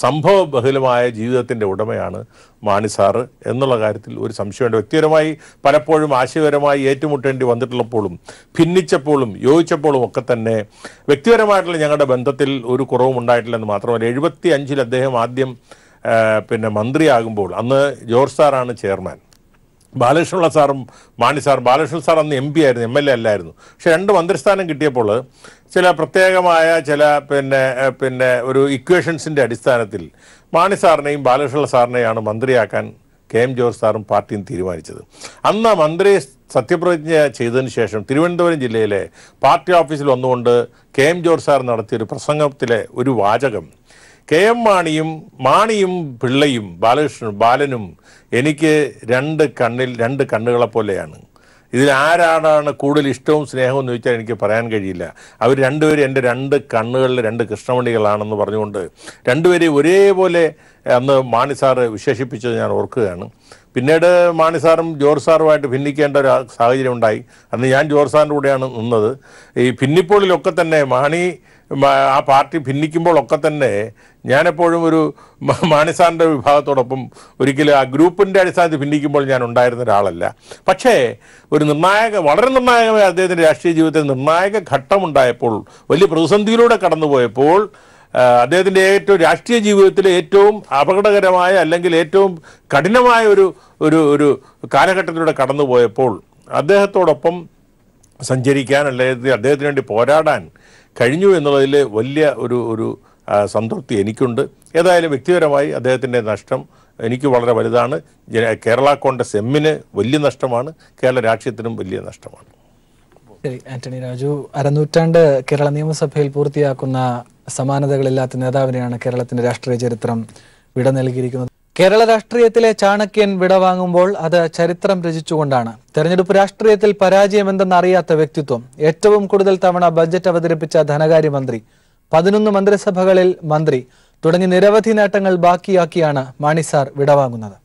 സംഭവബഹുലമായ ജീവിതത്തിൻ്റെ ഉടമയാണ് മാണി സാറ് എന്നുള്ള കാര്യത്തിൽ ഒരു സംശയമുണ്ട്. വ്യക്തിപരമായി പലപ്പോഴും ആശയപരമായി ഏറ്റുമുട്ടേണ്ടി വന്നിട്ടുള്ളപ്പോഴും ഭിന്നിച്ചപ്പോഴും യോജിച്ചപ്പോഴും ഒക്കെ തന്നെ വ്യക്തിപരമായിട്ടുള്ള ഞങ്ങളുടെ ബന്ധത്തിൽ ഒരു കുറവും ഉണ്ടായിട്ടില്ലെന്ന് മാത്രമല്ല 75-ൽ അദ്ദേഹം ആദ്യം പിന്നെ മന്ത്രിയാകുമ്പോൾ അന്ന് ജോർജ് സാറാണ് ചെയർമാൻ, ബാലകൃഷ്ണപിള്ള സാറും മാണി സാറും. ബാലകൃഷ്ണൻ സാർ അന്ന് MP ആയിരുന്നു, MLA അല്ലായിരുന്നു. പക്ഷെ 2 മന്ത്രിസ്ഥാനം കിട്ടിയപ്പോൾ ചില പ്രത്യേകമായ ചില പിന്നെ ഒരു ഇക്വേഷൻസിൻ്റെ അടിസ്ഥാനത്തിൽ മാണി സാറിനെയും ബാലകൃഷ്ണപിള്ള സാറിനെയാണ് മന്ത്രിയാക്കാൻ KM ജോർജ് സാറും പാർട്ടിയും തീരുമാനിച്ചത്. അന്ന് മന്ത്രി സത്യപ്രതിജ്ഞ ചെയ്തതിന് ശേഷം തിരുവനന്തപുരം ജില്ലയിലെ പാർട്ടി ഓഫീസിൽ വന്നുകൊണ്ട് KM ജോർജ് സാർ നടത്തിയൊരു പ്രസംഗത്തിലെ ഒരു വാചകം, KM മാണിയും പിള്ളയും ബാലനും എനിക്ക് 2 കണ്ണുകളെ പോലെയാണ്. ഇതിൽ ആരാണ് കൂടുതൽ ഇഷ്ടവും സ്നേഹവും എന്ന് ചോദിച്ചാൽ എനിക്ക് പറയാൻ കഴിയില്ല. അവർ രണ്ടുപേരും എൻ്റെ 2 കണ്ണുകളിലെ 2 കൃഷ്ണമണികളാണെന്ന് പറഞ്ഞുകൊണ്ട് രണ്ടുപേരെയും ഒരേപോലെ അന്ന് മാണി സാറ് വിശേഷിപ്പിച്ചത് ഞാൻ ഓർക്കുകയാണ്. പിന്നീട് മാണി സാറും ജോർജ് സാറുമായിട്ട് ഭിന്നിക്കേണ്ട ഒരു സാഹചര്യം ഉണ്ടായി. അന്ന് ഞാൻ ജോർജ് സാറിൻ്റെ കൂടെയാണ് നിന്നത്. ഈ ഭിന്നിപ്പോളിലൊക്കെ തന്നെ ആ പാർട്ടി ഭിന്നിക്കുമ്പോഴൊക്കെ തന്നെ ഞാനെപ്പോഴും ഒരു മാണി സാറിൻ്റെ വിഭാഗത്തോടൊപ്പം ഒരിക്കലും ആ ഗ്രൂപ്പിൻ്റെ അടിസ്ഥാനത്തിൽ ഭിന്നിക്കുമ്പോൾ ഞാൻ ഉണ്ടായിരുന്ന ഒരാളല്ല. പക്ഷേ ഒരു വളരെ നിർണായകമായ അദ്ദേഹത്തിൻ്റെ രാഷ്ട്രീയ ജീവിതത്തിൽ നിർണായക ഘട്ടമുണ്ടായപ്പോൾ, വലിയ പ്രതിസന്ധിയിലൂടെ കടന്നുപോയപ്പോൾ, അദ്ദേഹത്തിൻ്റെ രാഷ്ട്രീയ ജീവിതത്തിലെ ഏറ്റവും അപകടകരമായ അല്ലെങ്കിൽ ഏറ്റവും കഠിനമായ ഒരു കാലഘട്ടത്തിലൂടെ കടന്നുപോയപ്പോൾ അദ്ദേഹത്തോടൊപ്പം സഞ്ചരിക്കാൻ അല്ലെങ്കിൽ അദ്ദേഹത്തിന് വേണ്ടി പോരാടാൻ കഴിഞ്ഞു എന്നുള്ളതിൽ വലിയ ഒരു സംതൃപ്തി എനിക്കുണ്ട്. ഏതായാലും വ്യക്തിപരമായി അദ്ദേഹത്തിൻ്റെ നഷ്ടം എനിക്ക് വളരെ വലുതാണ്. കേരള കോൺഗ്രസ് എമ്മിന് വലിയ നഷ്ടമാണ്, കേരള രാഷ്ട്രീയത്തിനും വലിയ നഷ്ടമാണ്. ശരി, ആന്റണി രാജു, അരനൂറ്റാണ്ട് കേരള നിയമസഭയിൽ പൂർത്തിയാക്കുന്ന സമാനതകളില്ലാത്ത നേതാവിനെയാണ് കേരളത്തിന്റെ രാഷ്ട്രീയ ചരിത്രം വിട നൽകിയിരിക്കുന്നത്. കേരള രാഷ്ട്രീയത്തിലെ ചാണക്യൻ വിടവാങ്ങുമ്പോൾ അത് ചരിത്രം രചിച്ചുകൊണ്ടാണ്. തെരഞ്ഞെടുപ്പ് രാഷ്ട്രീയത്തിൽ പരാജയമെന്തെന്നറിയാത്ത വ്യക്തിത്വം, ഏറ്റവും കൂടുതൽ തവണ ബജറ്റ് അവതരിപ്പിച്ച ധനകാര്യമന്ത്രി, 11 മന്ത്രിസഭകളിൽ മന്ത്രി തുടങ്ങി നിരവധി നേട്ടങ്ങൾ ബാക്കിയാക്കിയാണ് മാണി സാർ വിടവാങ്ങുന്നത്.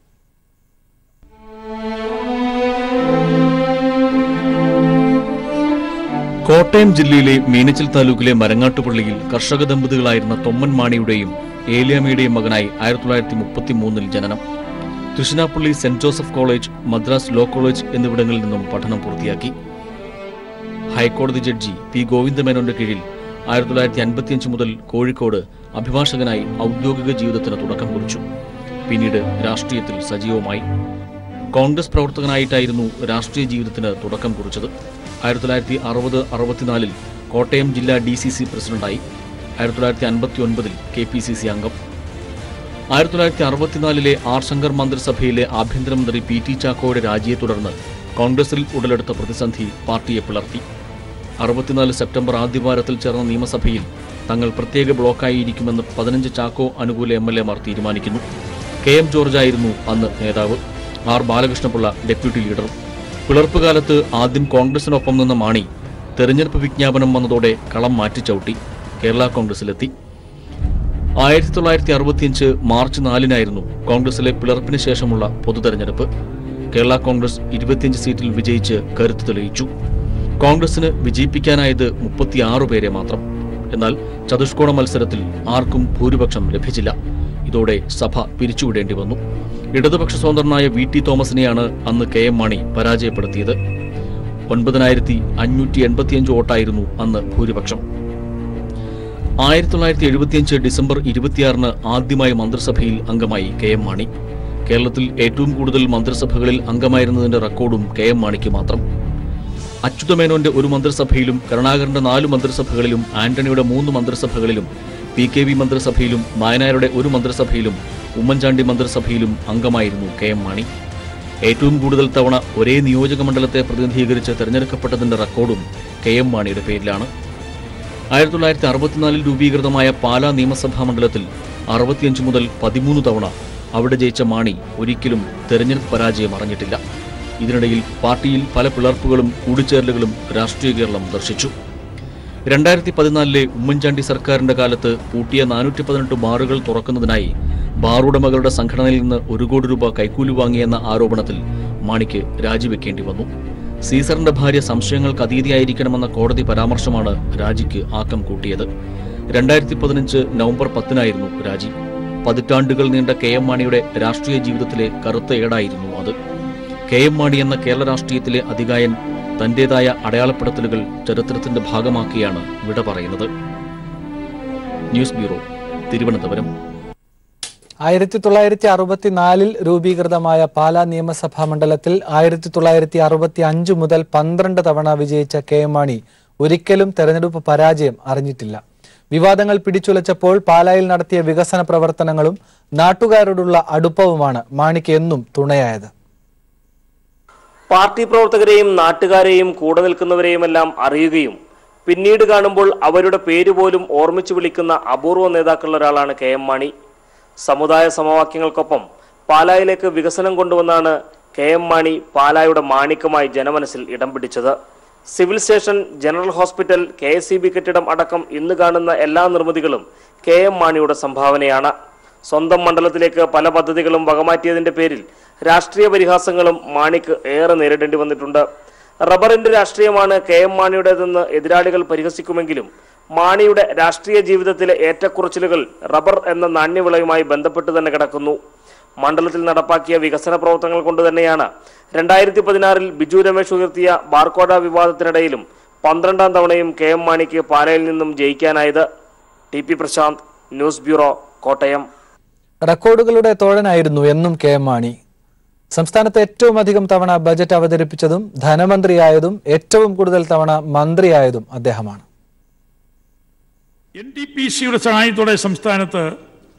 കോട്ടയം ജില്ലയിലെ മീനച്ചിൽ താലൂക്കിലെ മരങ്ങാട്ടുപള്ളിയിൽ കർഷക ദമ്പതികളായിരുന്ന തൊമ്മൻ മാണിയുടെയും ഏലിയാമ്മയുടെയും മകനായി 1933 ജനനം. Trichinopoly saint Joseph college, Madras law college എന്നിവിടങ്ങളിൽ നിന്നും പഠനം പൂർത്തിയാക്കി. ഹൈക്കോടതി ജഡ്ജി പി ഗോവിന്ദമേനോന്റെ കീഴിൽ 1955 മുതൽ കോഴിക്കോട് അഭിഭാഷകനായി ഔദ്യോഗിക ജീവിതത്തിന് തുടക്കം കുറിച്ചു. പിന്നീട് രാഷ്ട്രീയത്തിൽ സജീവമായി. കോൺഗ്രസ് പ്രവർത്തകനായിട്ടായിരുന്നു രാഷ്ട്രീയ ജീവിതത്തിന് തുടക്കം കുറിച്ചത്. 1960-64 കോട്ടയം ജില്ലാ DCC പ്രസിഡന്റായി. 1959 KPCC അംഗം. 1964 ആർ ശങ്കർ മന്ത്രിസഭയിലെ ആഭ്യന്തരമന്ത്രി PT ചാക്കോയുടെ രാജിയെ തുടർന്ന് കോൺഗ്രസിൽ ഉടലെടുത്ത പ്രതിസന്ധി പാർട്ടിയെ പിളർത്തി. 64 സെപ്റ്റംബർ ആദ്യവാരത്തിൽ ചേർന്ന നിയമസഭയിൽ തങ്ങൾ പ്രത്യേക ബ്ലോക്കായിരിക്കുമെന്ന് 15 ചാക്കോ അനുകൂല MLA മാർ തീരുമാനിക്കുന്നു. KM ജോർജായിരുന്നു അന്ന് നേതാവ്. ആർ ബാലകൃഷ്ണപിള്ള ഡെപ്യൂട്ടി ലീഡറും. പിളർപ്പുകാലത്ത് ആദ്യം കോൺഗ്രസിനൊപ്പം നിന്ന മാണി തെരഞ്ഞെടുപ്പ് വിജ്ഞാപനം വന്നതോടെ കളം മാറ്റിച്ചവിട്ടി കേരള കോൺഗ്രസിലെത്തി. 1965 മാർച്ച് 4-നായിരുന്നു കോൺഗ്രസിലെ പിളർപ്പിന് ശേഷമുള്ള പൊതുതെരഞ്ഞെടുപ്പ്. കേരള കോൺഗ്രസ് 25 സീറ്റിൽ വിജയിച്ച് കരുത്ത് തെളിയിച്ചു. കോൺഗ്രസിന് വിജയിപ്പിക്കാനായത് 36 പേരെ മാത്രം. എന്നാൽ ചതുഷ്കോണ മത്സരത്തിൽ ആർക്കും ഭൂരിപക്ഷം ലഭിച്ചില്ല. ഇതോടെ സഭ പിരിച്ചുവിടേണ്ടി വന്നു. ഇടതുപക്ഷ സ്വതന്ത്രനായ VT തോമസിനെയാണ് അന്ന് KM മാണി പരാജയപ്പെടുത്തിയത്. 9585 വോട്ടായിരുന്നു അന്ന് ഭൂരിപക്ഷം. 1975 ഡിസംബർ 26-ന് ആദ്യമായി മന്ത്രിസഭയിൽ അംഗമായി KM മാണി. കേരളത്തിൽ ഏറ്റവും കൂടുതൽ മന്ത്രിസഭകളിൽ അംഗമായിരുന്നതിന്റെ റെക്കോർഡും KM മാണിക്ക് മാത്രം. അച്യുതമേനോന്റെ ഒരു മന്ത്രിസഭയിലും കരുണാകരന്റെ 4 മന്ത്രിസഭകളിലും ആന്റണിയുടെ 3 മന്ത്രിസഭകളിലും PKV മന്ത്രിസഭയിലും നായനാരുടെ ഒരു മന്ത്രിസഭയിലും ഉമ്മൻചാണ്ടി മന്ത്രിസഭയിലും അംഗമായിരുന്നു KM മാണി. ഏറ്റവും കൂടുതൽ തവണ ഒരേ നിയോജക മണ്ഡലത്തെ പ്രതിനിധീകരിച്ച് തെരഞ്ഞെടുക്കപ്പെട്ടതിന്റെ റെക്കോർഡും KM മാണിയുടെ പേരിലാണ്. 1964 രൂപീകൃതമായ പാലാ നിയമസഭാ മണ്ഡലത്തിൽ 65 മുതൽ 13 തവണ അവിടെ ജയിച്ച മാണി ഒരിക്കലും തെരഞ്ഞെടുപ്പ് പരാജയം അറിഞ്ഞിട്ടില്ല. ഇതിനിടയിൽ പാർട്ടിയിൽ പല പിളർപ്പുകളും കൂടിച്ചേരലുകളും രാഷ്ട്രീയ കേരളം ദർശിച്ചു. 2014 ഉമ്മൻചാണ്ടി സർക്കാരിന്റെ കാലത്ത് പൂട്ടിയ 418 ബാറുകൾ തുറക്കുന്നതിനായി ബാറുടമകളുടെ സംഘടനയിൽ നിന്ന് 1 കോടി രൂപ കൈക്കൂലി വാങ്ങിയെന്ന ആരോപണത്തിൽ മാണിക്ക് രാജിവെക്കേണ്ടി വന്നു. സീസറിന്റെ ഭാര്യ സംശയങ്ങൾക്ക് അതീതിയായിരിക്കണമെന്ന കോടതി പരാമർശമാണ് രാജിക്ക് ആക്കം കൂട്ടിയത്. 2015 നവംബർ 10-നായിരുന്നു രാജി. പതിറ്റാണ്ടുകൾ നീണ്ട KM മാണിയുടെ രാഷ്ട്രീയ ജീവിതത്തിലെ കറുത്ത ഏടായിരുന്നു അത്. KM മാണി എന്ന കേരള രാഷ്ട്രീയത്തിലെ അതികായൻ തന്റേതായ അടയാളപ്പെടുത്തലുകൾ ചരിത്രത്തിന്റെ ഭാഗമാക്കിയാണ് വിട പറയുന്നത്. News bureau, Thiruvananthapuram. 1964 രൂപീകൃതമായ പാലാ നിയമസഭാ മണ്ഡലത്തിൽ 1965 മുതൽ 12 തവണ വിജയിച്ച KM മാണി ഒരിക്കലും തെരഞ്ഞെടുപ്പ് പരാജയം അറിഞ്ഞിട്ടില്ല. വിവാദങ്ങൾ പിടിച്ചുലച്ചപ്പോൾ പാലായിൽ നടത്തിയ വികസന പ്രവർത്തനങ്ങളും നാട്ടുകാരോടുള്ള അടുപ്പവുമാണ് മാണിക്ക് എന്നും തുണയായത്. പാർട്ടി പ്രവർത്തകരെയും നാട്ടുകാരെയും കൂടെ നിൽക്കുന്നവരെയുമെല്ലാം അറിയുകയും പിന്നീട് കാണുമ്പോൾ അവരുടെ പേരുപോലും ഓർമ്മിച്ചു വിളിക്കുന്ന അപൂർവ നേതാക്കളിലൊരാളാണ് KM മാണി. സമുദായ സമവാക്യങ്ങൾക്കൊപ്പം പാലായിലേക്ക് വികസനം കൊണ്ടുവന്നാണ് KM മാണി പാലായുടെ മാണിക്കമായി ജനമനസ്സിൽ ഇടം പിടിച്ചത്. Civil station, general hospital, KSEB കെട്ടിടം അടക്കം ഇന്ന് കാണുന്ന എല്ലാ നിർമ്മിതികളും KM മാണിയുടെ സംഭാവനയാണ്. സ്വന്തം മണ്ഡലത്തിലേക്ക് പല പദ്ധതികളും വകമാറ്റിയതിന്റെ പേരിൽ രാഷ്ട്രീയ പരിഹാസങ്ങളും മാണിക്ക് ഏറെ നേരിടേണ്ടി വന്നിട്ടുണ്ട്. റബ്ബറിന്റെ രാഷ്ട്രീയമാണ് KM മാണിയുടേതെന്ന് എതിരാളികൾ പരിഹസിക്കുമെങ്കിലും മാണിയുടെ രാഷ്ട്രീയ ജീവിതത്തിലെ ഏറ്റക്കുറച്ചിലുകൾ റബ്ബർ എന്ന നാണ്യവിളയുമായി ബന്ധപ്പെട്ട് തന്നെ കിടക്കുന്നു. മണ്ഡലത്തിൽ നടപ്പാക്കിയ വികസന പ്രവർത്തനങ്ങൾ കൊണ്ട് തന്നെയാണ് 2016 ബിജു രമേശ് ഉയർത്തിയ ബാർക്കോട വിവാദത്തിനിടയിലും 12ാം തവണയും KM മാണിക്ക് പാലയിൽ നിന്നും ജയിക്കാനായത്. TP Prasanth, news bureau, Kottayam. റെക്കോർഡുകളുടെ തോഴനായിരുന്നു എന്നും KM മാണി. സംസ്ഥാനത്ത് ഏറ്റവും അധികം തവണ ബജറ്റ് അവതരിപ്പിച്ചതും ധനമന്ത്രിയായതും ഏറ്റവും കൂടുതൽ തവണ മന്ത്രിയായതും അദ്ദേഹമാണ്. NTPCയുടെ സഹായത്തോടെ സംസ്ഥാനത്ത്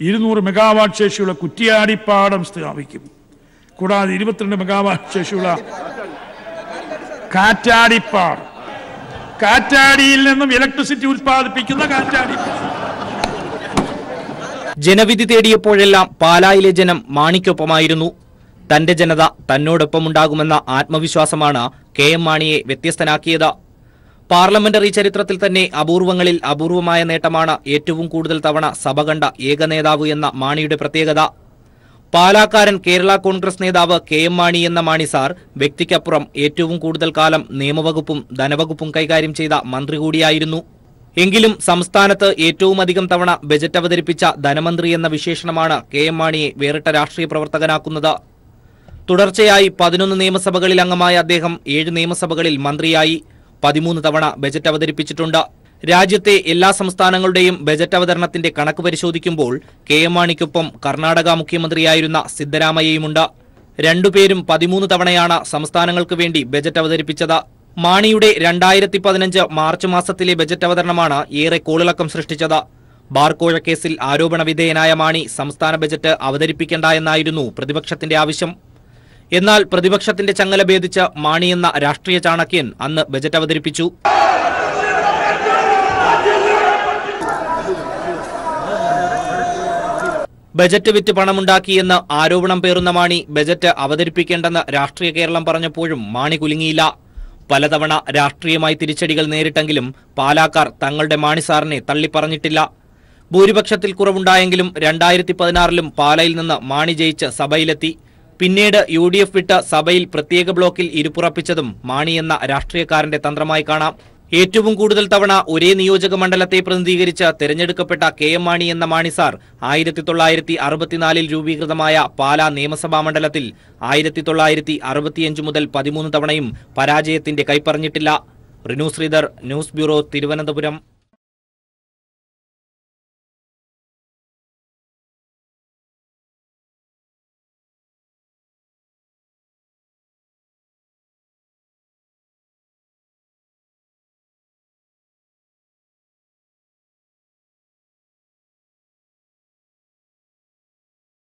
200 മെഗാവാട്ട് ശേഷിയുള്ള കുറ്റിയാടിപ്പാടം സ്ഥാപിക്കും. കൂടാതെ 22 മെഗാവാട്ട് ശേഷിയുള്ള കാറ്റാടിപ്പാടം, കാറ്റാടിയിൽ നിന്നും ഇലക്ട്രിസിറ്റി ഉത്പാദിപ്പിക്കുന്ന കാറ്റാടിപ്പാടം. ജനവിധി തേടിയപ്പോഴെല്ലാം പാലായിലെ ജനം മാണിക്കൊപ്പമായിരുന്നു. തന്റെ ജനത തന്നോടൊപ്പമുണ്ടാകുമെന്ന ആത്മവിശ്വാസമാണ് KM മാണിയെ വ്യത്യസ്തനാക്കിയത്. പാർലമെന്ററി ചരിത്രത്തിൽ തന്നെ അപൂർവങ്ങളിൽ അപൂർവമായ നേട്ടമാണ് ഏറ്റവും കൂടുതൽ തവണ സഭ കണ്ട ഏക നേതാവ് എന്ന മാണിയുടെ പ്രത്യേകത. പാലാക്കാരൻ കേരള കോൺഗ്രസ് നേതാവ് KM മാണി എന്ന മാണി സാർ വ്യക്തിക്കപ്പുറം ഏറ്റവും കൂടുതൽ കാലം നിയമവകുപ്പും ധനവകുപ്പും കൈകാര്യം ചെയ്ത മന്ത്രി കൂടിയായിരുന്നു. എങ്കിലും സംസ്ഥാനത്ത് ഏറ്റവും അധികം തവണ ബജറ്റ് അവതരിപ്പിച്ച ധനമന്ത്രി എന്ന വിശേഷണമാണ് KM മാണിയെ വേറിട്ട രാഷ്ട്രീയ പ്രവർത്തകനാക്കുന്നത്. തുടർച്ചയായി 11 നിയമസഭകളിൽ അംഗമായ അദ്ദേഹം 7 നിയമസഭകളിൽ മന്ത്രിയായി 13 തവണ ബജറ്റ് അവതരിപ്പിച്ചിട്ടുണ്ട്. രാജ്യത്തെ എല്ലാ സംസ്ഥാനങ്ങളുടെയും ബജറ്റ് അവതരണത്തിന്റെ കണക്ക് പരിശോധിക്കുമ്പോൾ കെ.എം. മാണിക്കൊപ്പം കർണാടക മുഖ്യമന്ത്രിയായിരുന്ന സിദ്ധരാമയ്യയുമുണ്ട്. രണ്ടുപേരും 13 തവണയാണ് സംസ്ഥാനങ്ങൾക്ക് വേണ്ടി ബജറ്റ് അവതരിപ്പിച്ചത്. മാണിയുടെ 2015 മാർച്ച് മാസത്തിലെ ബജറ്റ് അവതരണമാണ് ഏറെ കോളിളക്കം സൃഷ്ടിച്ചത്. ബാർക്കോഴ കേസിൽ ആരോപണ വിധേയനായ മാണി സംസ്ഥാന ബജറ്റ് അവതരിപ്പിക്കേണ്ട എന്നായിരുന്നു പ്രതിപക്ഷത്തിന്റെ ആവശ്യം. എന്നാൽ പ്രതിപക്ഷത്തിന്റെ ചങ്ങല ഭേദിച്ച് മാണി എന്ന രാഷ്ട്രീയ ചാണക്യൻ അന്ന് ബജറ്റ് അവതരിപ്പിച്ചു. ബജറ്റ് വിറ്റ് പണമുണ്ടാക്കിയെന്ന് ആരോപണം പേറുന്ന മാണി ബജറ്റ് അവതരിപ്പിക്കേണ്ടെന്ന് രാഷ്ട്രീയ കേരളം പറഞ്ഞപ്പോഴും മാണി കുലുങ്ങിയില്ല. പലതവണ രാഷ്ട്രീയമായി തിരിച്ചടികൾ നേരിട്ടെങ്കിലും പാലാക്കാർ തങ്ങളുടെ മാണി സാറിനെ തള്ളിപ്പറഞ്ഞിട്ടില്ല. ഭൂരിപക്ഷത്തിൽ കുറവുണ്ടായെങ്കിലും 2016 പാലയിൽ നിന്ന് മാണി ജയിച്ച് സഭയിലെത്തി. പിന്നീട് UDF വിട്ട് സഭയിൽ പ്രത്യേക ബ്ലോക്കിൽ ഇരിപ്പുറപ്പിച്ചതും മാണി എന്ന രാഷ്ട്രീയക്കാരന്റെ തന്ത്രമായി കാണാം. ഏറ്റവും കൂടുതൽ തവണ ഒരേ നിയോജക മണ്ഡലത്തെ പ്രതിനിധീകരിച്ച് തെരഞ്ഞെടുക്കപ്പെട്ട കെ.എം. മാണി എന്ന മാണിസാർ 1964 രൂപീകൃതമായ പാലാ നിയമസഭാ മണ്ഡലത്തിൽ 1965 മുതൽ 13 തവണയും പരാജയത്തിന്റെ കൈപ്പറഞ്ഞിട്ടില്ല. Rinu Sreedhar, news bureau, Thiruvananthapuram.